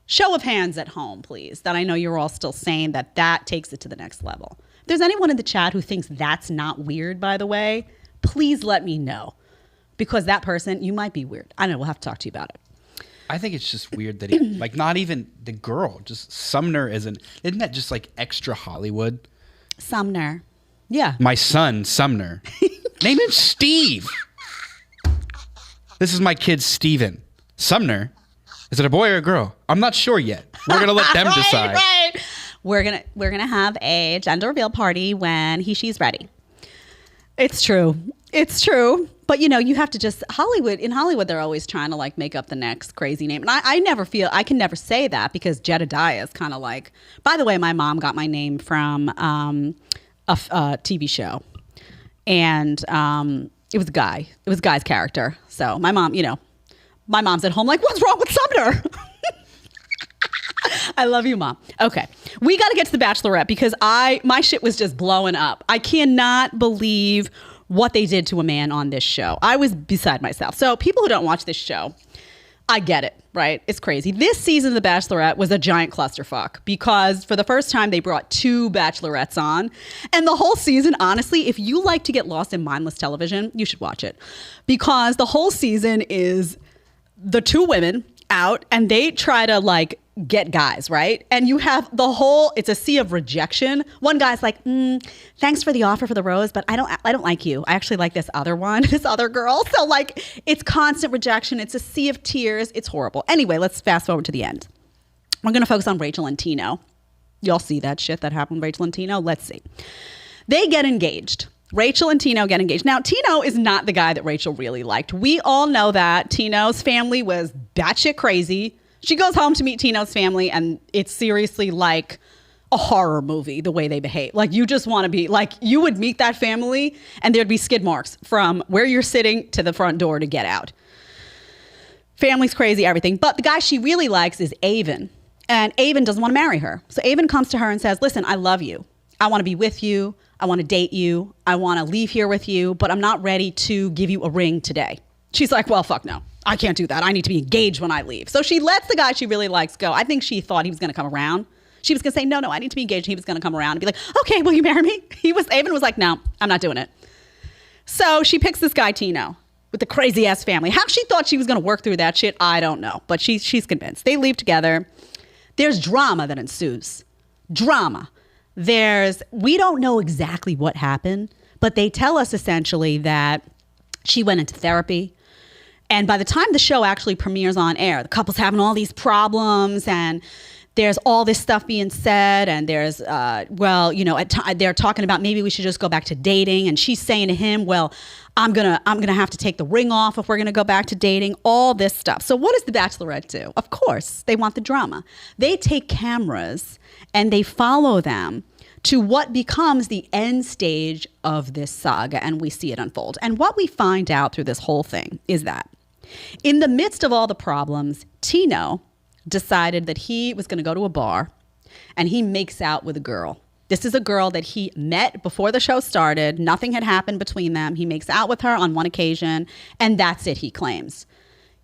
show of hands at home, please, that I know you're all still saying that takes it to the next level. If there's anyone in the chat who thinks that's not weird, by the way, please let me know. Because that person, you might be weird. I don't know, we'll have to talk to you about it. I think it's just weird that he, like, not even the girl, just Sumner isn't that just like extra Hollywood? Sumner. Yeah. My son, Sumner. Name him Steve. This is my kid, Steven. Sumner. Is it a boy or a girl? I'm not sure yet. We're going to let them decide. Right. We're gonna have a gender reveal party when she's ready. It's true. But, you have to just, in Hollywood, they're always trying to, like, make up the next crazy name. And I can never say that because Jedediah is kind of like, by the way, my mom got my name from a TV show. And it was a guy. It was a guy's character. So my mom, my mom's at home like, what's wrong with Sumner? I love you, Mom. Okay. We got to get to the Bachelorette because my shit was just blowing up. I cannot believe what they did to a man on this show. I was beside myself. So people who don't watch this show, I get it, right? It's crazy. This season of The Bachelorette was a giant clusterfuck because for the first time they brought 2 Bachelorettes on. And the whole season, honestly, if you like to get lost in mindless television, you should watch it. Because the whole season is the 2 women out and they try to, like, get guys, right? And you have it's a sea of rejection. One guy's like, thanks for the offer for the rose, but I don't like you. I actually like this other one, this other girl. So, like, it's constant rejection. It's a sea of tears. It's horrible. Anyway, let's fast forward to the end. We're going to focus on Rachel and Tino. Y'all see that shit that happened with Rachel and Tino? Let's see. They get engaged. Rachel and Tino get engaged. Now, Tino is not the guy that Rachel really liked. We all know that. Tino's family was batshit crazy. She goes home to meet Tino's family, and it's seriously like a horror movie, the way they behave. Like, you just want to be, like, you would meet that family, and there'd be skid marks from where you're sitting to the front door to get out. Family's crazy, everything. But the guy she really likes is Avon, and Avon doesn't want to marry her. So Avon comes to her and says, listen, I love you. I want to be with you. I want to date you. I want to leave here with you, but I'm not ready to give you a ring today. She's like, well, fuck no. I can't do that. I need to be engaged when I leave. So she lets the guy she really likes go. I think she thought he was going to come around. She was going to say, no, I need to be engaged. He was going to come around and be like, okay, will you marry me? Avon was like, no, I'm not doing it. So she picks this guy, Tino, with the crazy ass family. How she thought she was going to work through that shit, I don't know. But she's convinced. They leave together. There's drama that ensues. Drama. We don't know exactly what happened, but they tell us essentially that she went into therapy. And by the time the show actually premieres on air, the couple's having all these problems and there's all this stuff being said. And there's, they're talking about maybe we should just go back to dating. And she's saying to him, well, I'm going to have to take the ring off if we're going to go back to dating, all this stuff. So what does The Bachelorette do? Of course, they want the drama. They take cameras and they follow them to what becomes the end stage of this saga, and we see it unfold. And what we find out through this whole thing is that in the midst of all the problems, Tino decided that he was going to go to a bar and he makes out with a girl. This is a girl that he met before the show started. Nothing had happened between them. He makes out with her on one occasion, and that's it, he claims.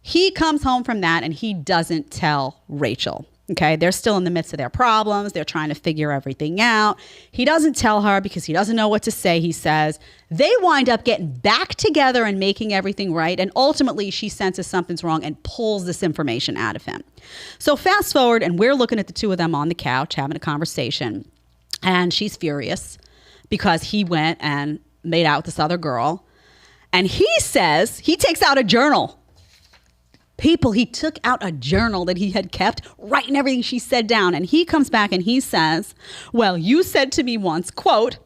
He comes home from that and he doesn't tell Rachel. Okay, they're still in the midst of their problems. They're trying to figure everything out. He doesn't tell her because he doesn't know what to say, he says. They wind up getting back together and making everything right. And ultimately, she senses something's wrong and pulls this information out of him. So fast forward, and we're looking at the 2 of them on the couch having a conversation. And she's furious because he went and made out with this other girl. And he says, he takes out a journal. People, he took out a journal that he had kept, writing everything she said down. And he comes back and he says, well, you said to me once, quote,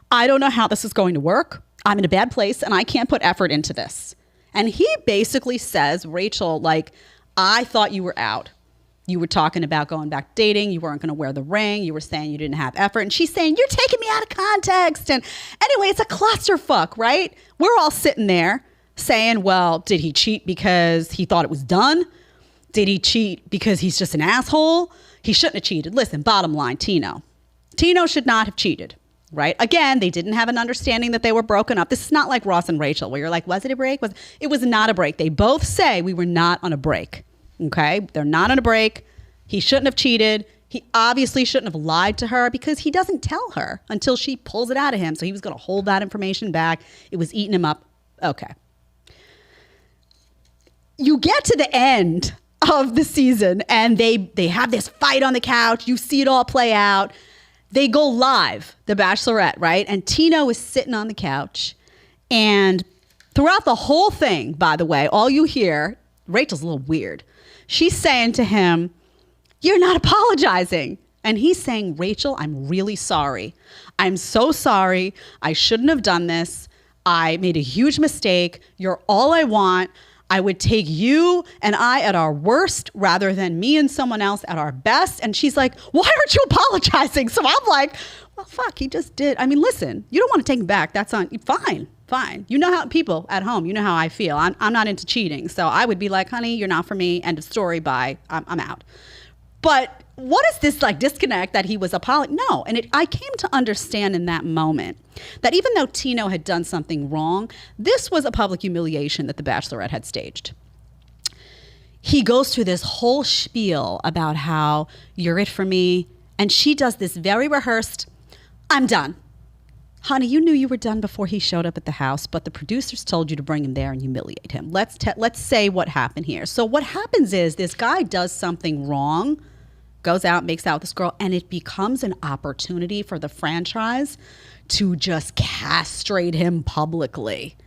I don't know how this is going to work. I'm in a bad place and I can't put effort into this. And he basically says, Rachel, like, I thought you were out. You were talking about going back dating. You weren't going to wear the ring. You were saying you didn't have effort. And she's saying, you're taking me out of context. And anyway, it's a clusterfuck, right? We're all sitting there saying, well, did he cheat because he thought it was done? Did he cheat because he's just an asshole? He shouldn't have cheated. Listen, bottom line, Tino should not have cheated. right? Again, they didn't have an understanding that they were broken up. This is not like Ross and Rachel where you're like, was it a break? It was not a break. They both say we were not on a break, okay? They're not on a break. He shouldn't have cheated. He obviously shouldn't have lied to her because he doesn't tell her until she pulls it out of him. So he was going to hold that information back. It was eating him up. Okay. You get to the end of the season and they have this fight on the couch. You see it all play out. They go live, The Bachelorette, right? And Tino is sitting on the couch. And throughout the whole thing, by the way, all you hear, Rachel's a little weird. She's saying to him, you're not apologizing. And he's saying, Rachel, I'm really sorry. I'm so sorry. I shouldn't have done this. I made a huge mistake. You're all I want. I would take you and I at our worst rather than me and someone else at our best. And she's like, why aren't you apologizing? So I'm like, well, fuck, he just did. I mean, listen, you don't want to take him back. That's on fine. You know how people at home, you know how I feel. I'm not into cheating. So I would be like, honey, you're not for me. End of story. Bye. I'm out. But what is this like disconnect that he was apologizing? No. And I came to understand in that moment that even though Tino had done something wrong, this was a public humiliation that the Bachelorette had staged. He goes through this whole spiel about how you're it for me. And she does this very rehearsed, I'm done. Honey, you knew you were done before he showed up at the house, but the producers told you to bring him there and humiliate him. Let's say what happened here. So what happens is this guy does something wrong, goes out, makes out with this girl, and it becomes an opportunity for the franchise to just castrate him publicly.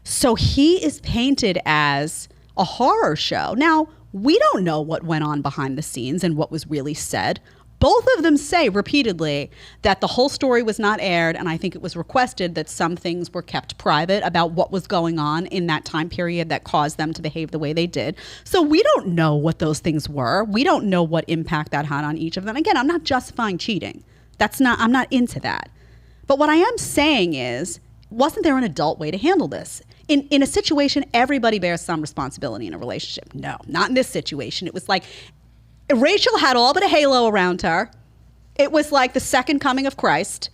So he is painted as a horror show. Now, we don't know what went on behind the scenes and what was really said. Both of them say repeatedly that the whole story was not aired, and I think it was requested that some things were kept private about what was going on in that time period that caused them to behave the way they did. So we don't know what those things were. We don't know what impact that had on each of them. Again, I'm not justifying cheating. I'm not into that. But what I am saying is, wasn't there an adult way to handle this? In a situation, everybody bears some responsibility in a relationship. No, not in this situation. It was like, Rachel had all but a halo around her. It was like the second coming of Christ.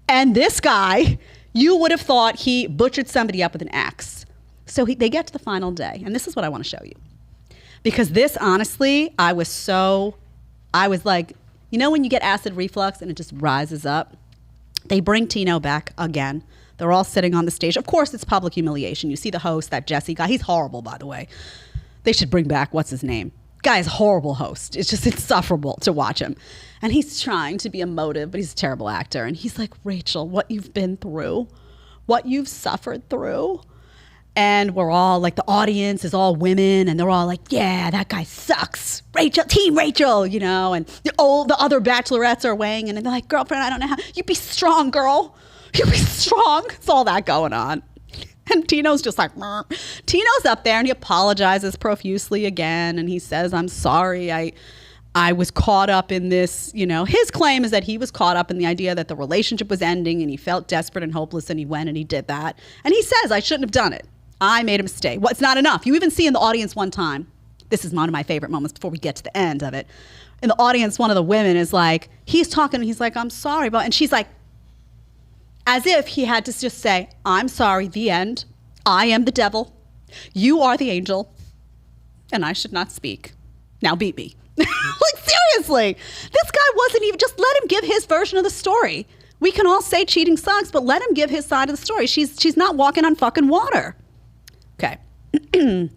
And this guy, you would have thought he butchered somebody up with an axe. So they get to the final day. And this is what I want to show you. Because this, honestly, I was like, you know when you get acid reflux and it just rises up? They bring Tino back again. They're all sitting on the stage. Of course, it's public humiliation. You see the host, that Jesse guy. He's horrible, by the way. They should bring back, what's his name? Guy's horrible host. It's just insufferable to watch him. And he's trying to be emotive, but he's a terrible actor. And he's like, Rachel, what you've been through, what you've suffered through. And we're all like, the audience is all women, and they're all like, yeah, that guy sucks. Rachel, team Rachel, you know, and the other bachelorettes are weighing in, and they're like, girlfriend, I don't know how, you be strong, girl. You be strong. It's all that going on. And Tino's just like, Meh. Tino's up there and he apologizes profusely again. And he says, I'm sorry. I was caught up in this, you know, his claim is that he was caught up in the idea that the relationship was ending and he felt desperate and hopeless and he went and he did that. And he says, I shouldn't have done it. I made a mistake. Well, it's not enough. You even see in the audience one time, this is one of my favorite moments before we get to the end of it. In the audience, one of the women is like, he's talking and he's like, I'm sorry. And she's like, as if he had to just say, I'm sorry, the end. I am the devil. You are the angel. And I should not speak. Now beat me. Like, seriously. This guy wasn't even, just let him give his version of the story. We can all say cheating sucks, but let him give his side of the story. She's not walking on fucking water. Okay. And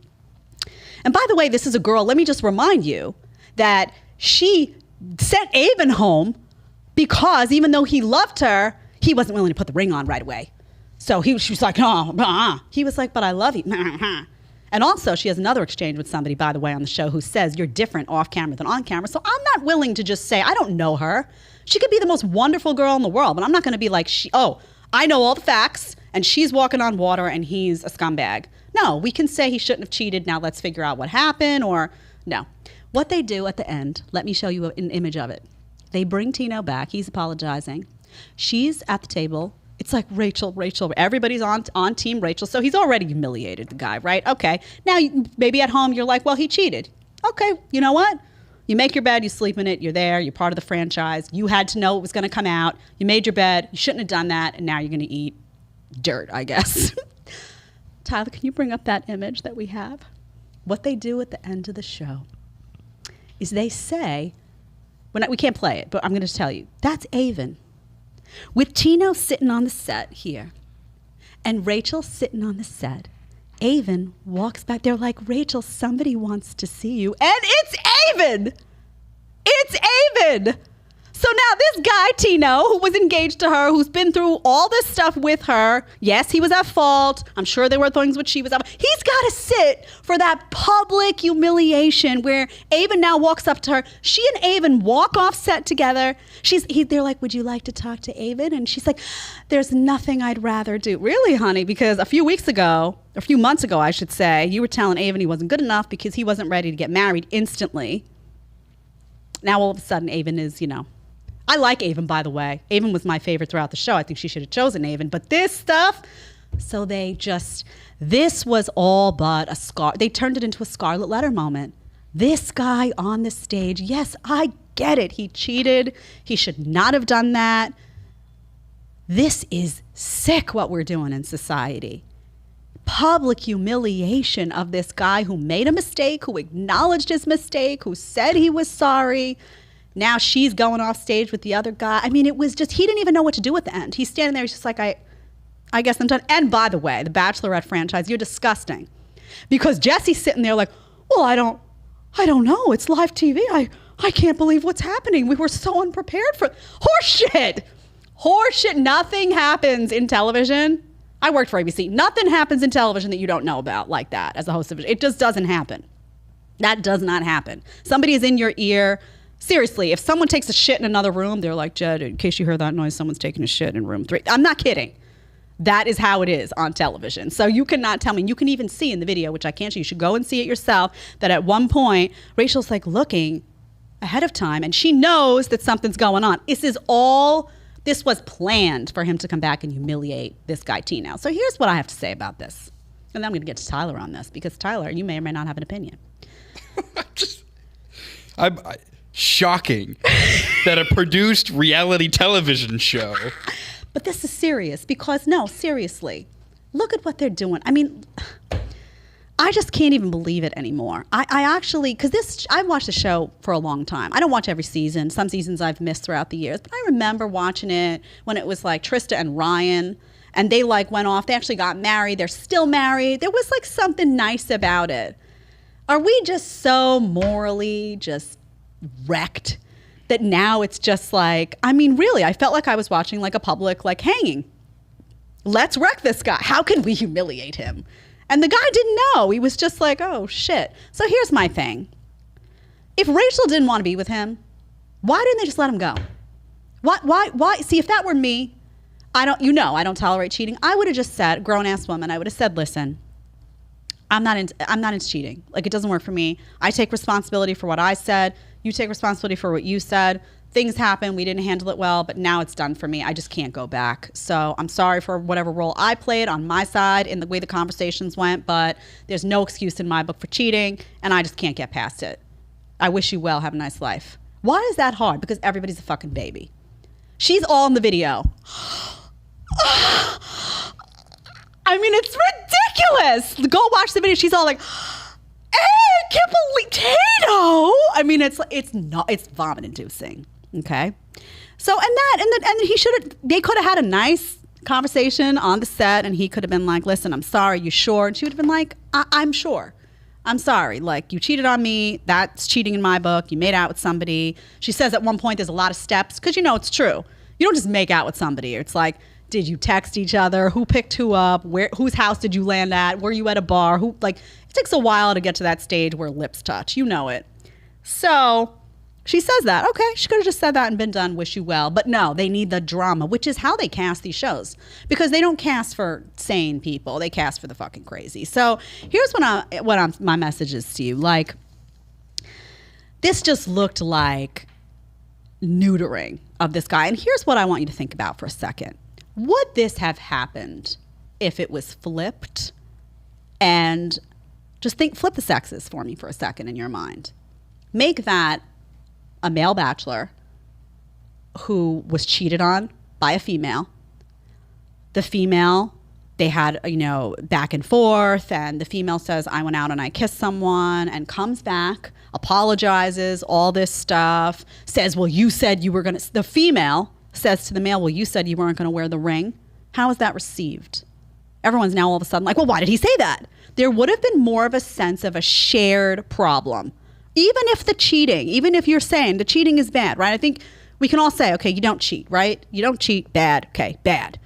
by the way, this is a girl, let me just remind you that she sent Avon home because even though he loved her, he wasn't willing to put the ring on right away. So she was like, oh, he was like, but I love you. And also she has another exchange with somebody, by the way, on the show who says you're different off camera than on camera. So I'm not willing to just say, I don't know her. She could be the most wonderful girl in the world, but I'm not going to be like, I know all the facts and she's walking on water and he's a scumbag. No, we can say he shouldn't have cheated. Now let's figure out what happened, or no. What they do at the end, let me show you an image of it. They bring Tino back. He's apologizing. She's at the table. It's like, Rachel. Everybody's on team Rachel. So he's already humiliated the guy, right? Okay. Now, maybe at home, you're like, well, he cheated. Okay, you know what? You make your bed, you sleep in it, you're there, you're part of the franchise. You had to know it was going to come out. You made your bed, you shouldn't have done that, and now you're going to eat dirt, I guess. Tyler, can you bring up that image that we have? What they do at the end of the show is they say, we can't play it, but I'm going to tell you, that's Avon. With Tino sitting on the set here and Rachel sitting on the set, Avon walks back. They're like, Rachel, somebody wants to see you. And it's Avon. It's Avon. So now this guy, Tino, who was engaged to her, who's been through all this stuff with her. Yes, he was at fault. I'm sure there were things which she was at. He's got to sit for that public humiliation where Avon now walks up to her. She and Avon walk off set together. They're like, would you like to talk to Avon? And she's like, there's nothing I'd rather do. Really, honey, because a few months ago, I should say, you were telling Avon he wasn't good enough because he wasn't ready to get married instantly. Now all of a sudden, Avon is, I like Avon, by the way. Avon was my favorite throughout the show. I think she should have chosen Avon. But this stuff, so this was all but they turned it into a Scarlet Letter moment. This guy on the stage, yes, I get it. He cheated. He should not have done that. This is sick what we're doing in society. Public humiliation of this guy who made a mistake, who acknowledged his mistake, who said he was sorry. Now she's going off stage with the other guy. I mean, it was just, he didn't even know what to do at the end. He's standing there, he's just like, I guess I'm done. And by the way, the Bachelorette franchise, you're disgusting. Because Jesse's sitting there like, well, I don't know. It's live TV. I can't believe what's happening. We were so unprepared for horseshit. Horseshit. Nothing happens in television. I worked for ABC. Nothing happens in television that you don't know about like that as a host of it. It just doesn't happen. That does not happen. Somebody is in your ear. Seriously, if someone takes a shit in another room, they're like, Jed, in case you heard that noise, someone's taking a shit in room 3. I'm not kidding. That is how it is on television. So you cannot tell me. You can even see in the video, which I can't show you. You should go and see it yourself, that at one point, Rachel's like looking ahead of time, and she knows that something's going on. This was planned for him to come back and humiliate this guy, Tino. So here's what I have to say about this. And then I'm going to get to Tyler on this, because Tyler, you may or may not have an opinion. Shocking that a produced reality television show. But this is serious because, no, seriously, look at what they're doing. I mean, I just can't even believe it anymore. I actually, because I've watched the show for a long time. I don't watch every season. Some seasons I've missed throughout the years. But I remember watching it when it was like Trista and Ryan, and they like went off. They actually got married. They're still married. There was like something nice about it. Are we just so morally just wrecked that now it's just like, I mean, really, I felt like I was watching like a public like hanging. Let's wreck this guy. How can we humiliate him? And the guy didn't know. He was just like, oh shit. So here's my thing. If Rachel didn't want to be with him, why didn't they just let him go? Why? See, if that were me, I don't tolerate cheating. I would have just said, grown ass woman, I would have said, listen, I'm not into cheating. Like, it doesn't work for me. I take responsibility for what I said. You take responsibility for what you said. Things happen. We didn't handle it well, but now it's done for me. I just can't go back. So I'm sorry for whatever role I played on my side in the way the conversations went, but there's no excuse in my book for cheating, and I just can't get past it. I wish you well. Have a nice life. Why is that hard? Because everybody's a fucking baby. She's all in the video. I mean, it's ridiculous. Go watch the video. She's all like, hey, I can't believe Tino. I mean, it's vomit inducing. Okay. So, they could have had a nice conversation on the set, and he could have been like, listen, I'm sorry. You sure? And she would have been like, I'm sure. I'm sorry. Like, you cheated on me. That's cheating in my book. You made out with somebody. She says at one point there's a lot of steps, because it's true. You don't just make out with somebody. It's like, did you text each other? Who picked who up? Whose house did you land at? Were you at a bar? It takes a while to get to that stage where lips touch. You know it. So she says that. Okay, she could have just said that and been done. Wish you well. But no, they need the drama, which is how they cast these shows. Because they don't cast for sane people. They cast for the fucking crazy. So here's my message is to you. Like, this just looked like neutering of this guy. And here's what I want you to think about for a second. Would this have happened if it was flipped? And just flip the sexes for me for a second in your mind. Make that a male bachelor who was cheated on by a female. The female, they had, back and forth, and the female says, I went out and I kissed someone, and comes back, apologizes, all this stuff, says, well, you said you were going to, the female says to the male, well, you said you weren't going to wear the ring. How is that received? Everyone's now all of a sudden like, well, why did he say that? There would have been more of a sense of a shared problem. Even if you're saying the cheating is bad, right? I think we can all say, okay, you don't cheat, right? You don't cheat, bad, okay, bad.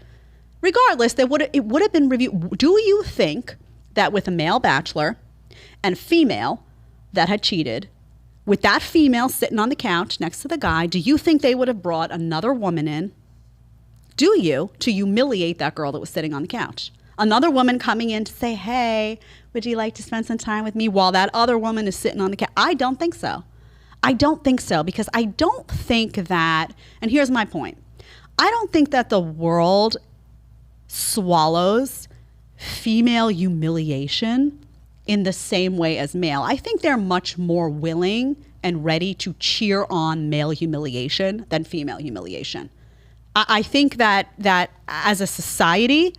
Regardless, it would have been reviewed. Do you think that with a male bachelor and female that had cheated, with that female sitting on the couch next to the guy, do you think they would have brought another woman in? Do you? To humiliate that girl that was sitting on the couch? Another woman coming in to say, hey, would you like to spend some time with me while that other woman is sitting on the couch? I don't think so. Because I don't think that, and here's my point. I don't think that the world swallows female humiliation in the same way as male. I think they're much more willing and ready to cheer on male humiliation than female humiliation. I think that as a society,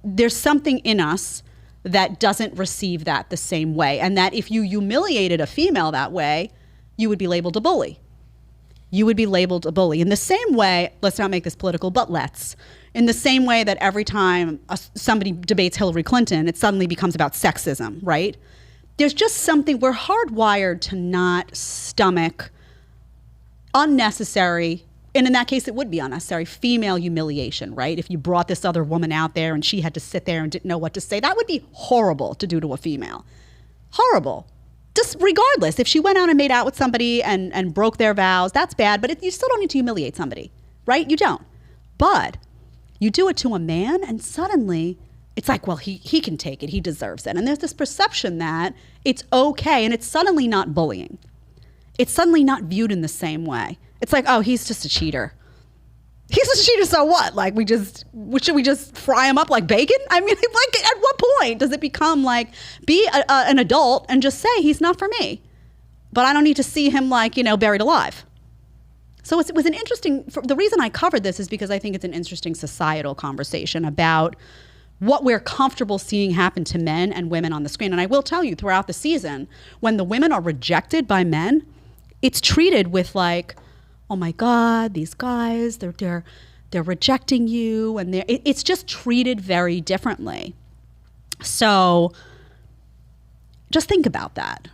there's something in us that doesn't receive that the same way. And that if you humiliated a female that way, you would be labeled a bully. In the same way, let's not make this political, but let's. In the same way that every time somebody debates Hillary Clinton, it suddenly becomes about sexism, right? There's just something, we're hardwired to not stomach unnecessary, and in that case, it would be unnecessary, female humiliation, right? If you brought this other woman out there and she had to sit there and didn't know what to say, that would be horrible to do to a female. Horrible. Just regardless, if she went out and made out with somebody and broke their vows, that's bad, but you still don't need to humiliate somebody, right? You don't. But you do it to a man and suddenly it's like, well, he can take it, he deserves it. And there's this perception that it's okay, and it's suddenly not bullying. It's suddenly not viewed in the same way. It's like, oh, he's just a cheater. He's just a cheater, so what? Like, should we just fry him up like bacon? I mean, like, at what point does it become like, be an adult and just say, he's not for me, but I don't need to see him like, buried alive. So it was an interesting, the reason I covered this is because I think it's an interesting societal conversation about what we're comfortable seeing happen to men and women on the screen. And I will tell you, throughout the season, when the women are rejected by men, it's treated with like, oh my God, these guys, they're rejecting you, and it's just treated very differently. So just think about that,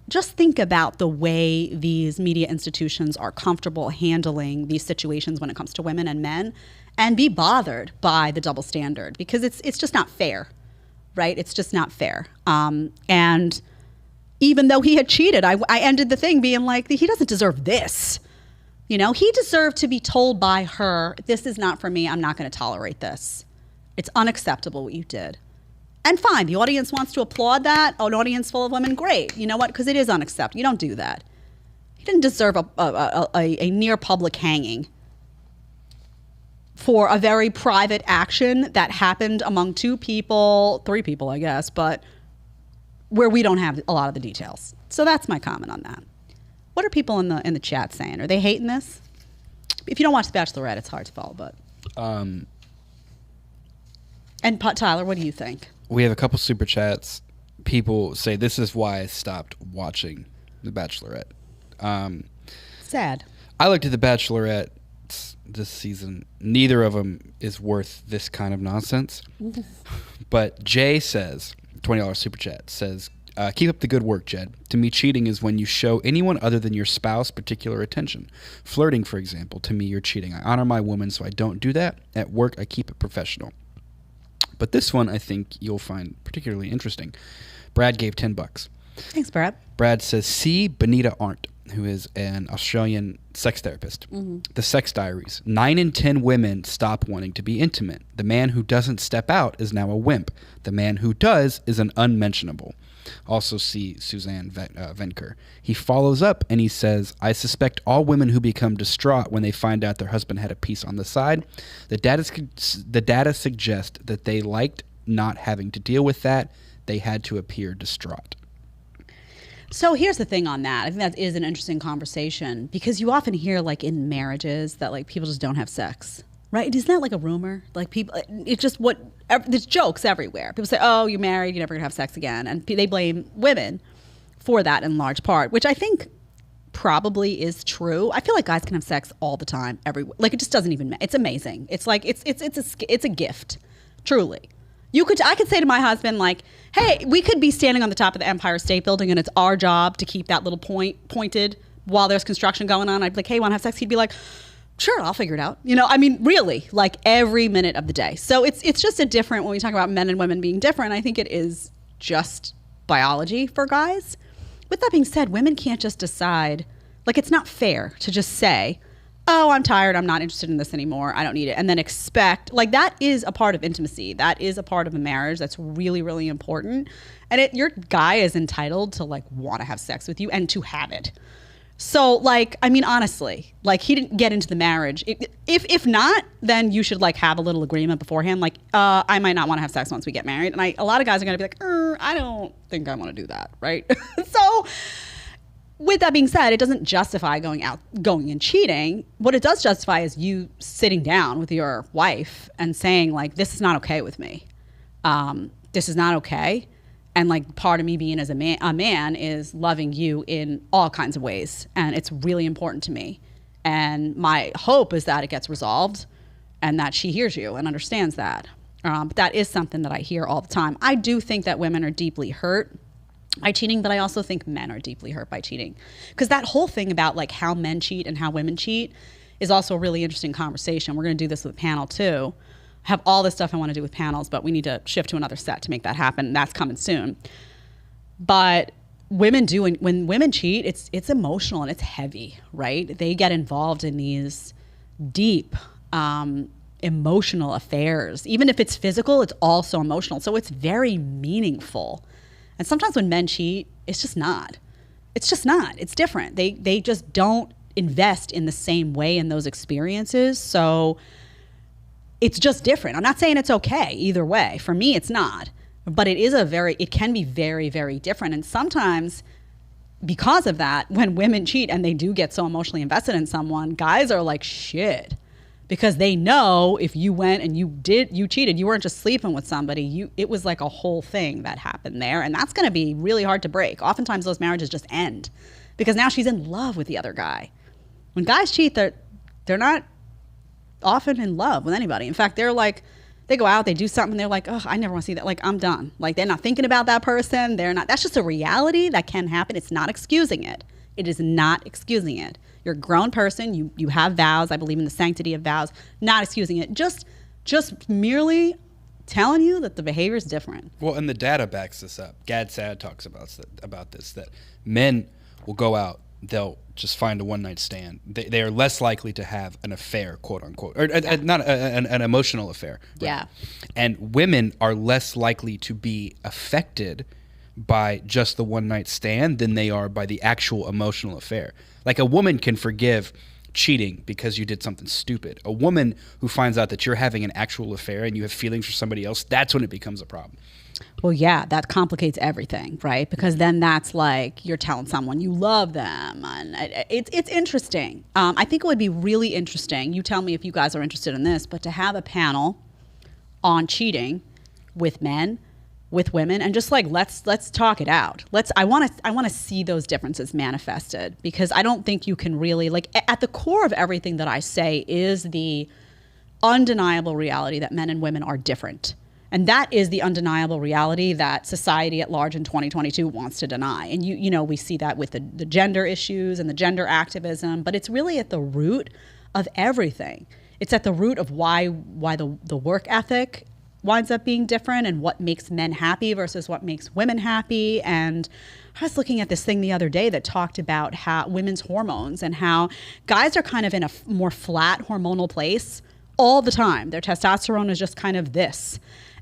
just think about the way these media institutions are comfortable handling these situations when it comes to women and men, and be bothered by the double standard, because it's just not fair, right? It's just not fair. And even though he had cheated, I ended the thing being like, he doesn't deserve this. He deserved to be told by her, this is not for me, I'm not going to tolerate this. It's unacceptable what you did. And fine, the audience wants to applaud that, an audience full of women, great. You know what? Because it is unacceptable. You don't do that. He didn't deserve a near public hanging for a very private action that happened among three people, I guess, but where we don't have a lot of the details. So that's my comment on that. What are people in the chat saying? Are they hating this? If you don't watch The Bachelorette, it's hard to follow, but. And Tyler, what do you think? We have a couple super chats. People say this is why I stopped watching The Bachelorette. Sad. I looked at The Bachelorette this season. Neither of them is worth this kind of nonsense. But Jay says, $20 super chat, says, keep up the good work, Jed. To me, cheating is when you show anyone other than your spouse particular attention. Flirting, for example, to me, you're cheating. I honor my woman, so I don't do that. At work, I keep it professional. But this one, I think you'll find particularly interesting. Brad gave $10. Thanks, Brad. Brad says, see Benita Arndt, who is an Australian sex therapist. Mm-hmm. The Sex Diaries. 9 in 10 women stop wanting to be intimate. The man who doesn't step out is now a wimp. The man who does is an unmentionable. Also see Suzanne Venker. He follows up and he says, I suspect all women who become distraught when they find out their husband had a piece on the side. The data suggest that they liked not having to deal with that. They had to appear distraught. So here's the thing on that. I think that is an interesting conversation because you often hear like in marriages that like people just don't have sex, right? Isn't that like a rumor? Like people, it's just there's jokes everywhere. People say, oh, you're married, you're never gonna have sex again. And they blame women for that in large part, which I think probably is true. I feel like guys can have sex all the time, like it just doesn't even matter. It's amazing. It's like, it's a gift, truly. I could say to my husband, like, hey, we could be standing on the top of the Empire State Building and it's our job to keep that little pointed while there's construction going on. I'd be like, hey, want to have sex? He'd be like, sure, I'll figure it out. You know, I mean, really, like every minute of the day. So it's just a different, when we talk about men and women being different, I think it is just biology for guys. With that being said, women can't just decide, like it's not fair to just say, oh, I'm tired, I'm not interested in this anymore, I don't need it. And then expect, like that is a part of intimacy. That is a part of a marriage that's really, really important. And your guy is entitled to like want to have sex with you and to have it. So like, I mean, honestly, like he didn't get into the marriage. If not, then you should like have a little agreement beforehand. Like, I might not want to have sex once we get married. And a lot of guys are going to be like, I don't think I want to do that, right? So with that being said, it doesn't justify going and cheating. What it does justify is you sitting down with your wife and saying like, this is not okay with me. This is not okay. And like part of me being as a man is loving you in all kinds of ways. And it's really important to me. And my hope is that it gets resolved and that she hears you and understands that. But that is something that I hear all the time. I do think that women are deeply hurt by cheating, but I also think men are deeply hurt by cheating. Because that whole thing about like how men cheat and how women cheat is also a really interesting conversation. We're going to do this with a panel too. I have all this stuff I want to do with panels, but we need to shift to another set to make that happen. That's coming soon. But women do, and when women cheat, it's emotional and it's heavy, right? They get involved in these deep emotional affairs. Even if it's physical, it's also emotional. So it's very meaningful. And sometimes when men cheat, it's just not. It's just not. It's different. They just don't invest in the same way in those experiences. So it's just different. I'm not saying it's okay either way. For me, it's not. But it can be very, very different. And sometimes because of that, when women cheat and they do get so emotionally invested in someone, guys are like, shit. Because they know if you went and you cheated, you weren't just sleeping with somebody, it was like a whole thing that happened there. And that's gonna be really hard to break. Oftentimes those marriages just end because now she's in love with the other guy. When guys cheat, they're not often in love with anybody. In fact, they're like, they go out, they do something, they're like, oh, I never want to see that. Like, I'm done. Like, they're not thinking about that person. That's just a reality that can happen. It's not excusing it. It is not excusing it. You're a grown person. You have vows. I believe in the sanctity of vows. Not excusing it. Just merely telling you that the behavior is different. Well, and the data backs this up. Gad Saad talks about this, that men will go out, they'll just find a one-night stand. They are less likely to have an affair, quote unquote, or not an emotional affair. Right? Yeah. And women are less likely to be affected by just the one-night stand than they are by the actual emotional affair. Like a woman can forgive cheating because you did something stupid. A woman who finds out that you're having an actual affair and you have feelings for somebody else, that's when it becomes a problem. Well, yeah, that complicates everything, right? Because then that's like you're telling someone you love them. And it's interesting. I think it would be really interesting. You tell me if you guys are interested in this, but to have a panel on cheating with men, with women, and just like let's talk it out. I want to see those differences manifested, because I don't think you can really, like, at the core of everything that I say is the undeniable reality that men and women are different. And that is the undeniable reality that society at large in 2022 wants to deny. And you know, we see that with the gender issues and the gender activism, but it's really at the root of everything. It's at the root of why the work ethic winds up being different, and what makes men happy versus what makes women happy. And I was looking at this thing the other day that talked about how women's hormones and how guys are kind of in a more flat hormonal place all the time. Their testosterone is just kind of this.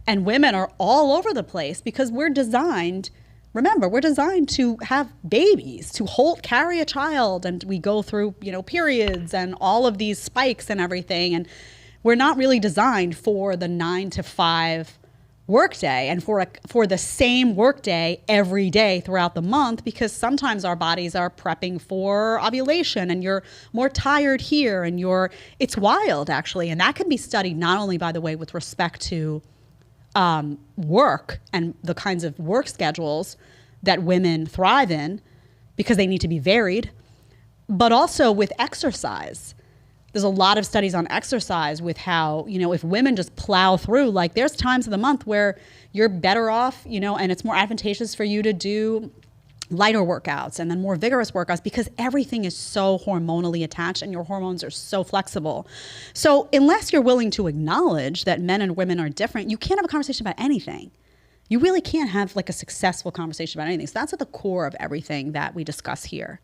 And women are all over the place because we're designed to have babies, to carry a child, and we go through, periods and all of these spikes and everything. And we're not really designed for the 9 to 5 workday and for the same workday every day throughout the month, because sometimes our bodies are prepping for ovulation and you're more tired here and it's wild actually. And that can be studied not only, by the way, with respect to work and the kinds of work schedules that women thrive in because they need to be varied, but also with exercise. There's a lot of studies on exercise with how, if women just plow through, like there's times of the month where you're better off, and it's more advantageous for you to do lighter workouts and then more vigorous workouts because everything is so hormonally attached and your hormones are so flexible. So unless you're willing to acknowledge that men and women are different, you can't have a conversation about anything. You really can't have like a successful conversation about anything. So that's at the core of everything that we discuss here.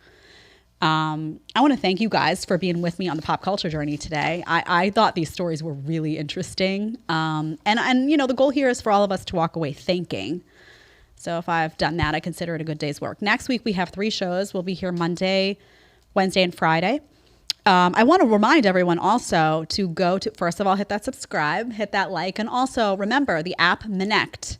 I want to thank you guys for being with me on the pop culture journey today. I thought these stories were really interesting. And the goal here is for all of us to walk away thinking. So if I've done that, I consider it a good day's work. Next week, we have 3 shows. We'll be here Monday, Wednesday, and Friday. I want to remind everyone also to go to, first of all, hit that subscribe, hit that like, and also remember the app Minect.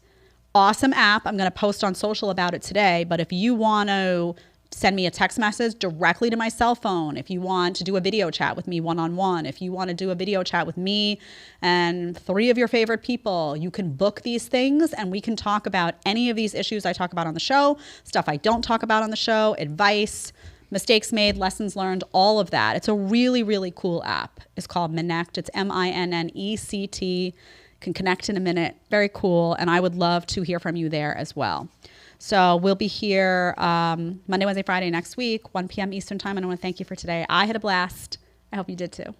Awesome app. I'm going to post on social about it today. But if you want to send me a text message directly to my cell phone, if you want to do a video chat with me one-on-one, if you want to do a video chat with me and 3 of your favorite people, you can book these things and we can talk about any of these issues I talk about on the show, stuff I don't talk about on the show, advice, mistakes made, lessons learned, all of that. It's a really, really cool app. It's called Minect. It's MINNECT. Can connect in a minute. Very cool. And I would love to hear from you there as well. So we'll be here Monday, Wednesday, Friday next week, 1 p.m. Eastern time. And I want to thank you for today. I had a blast. I hope you did too.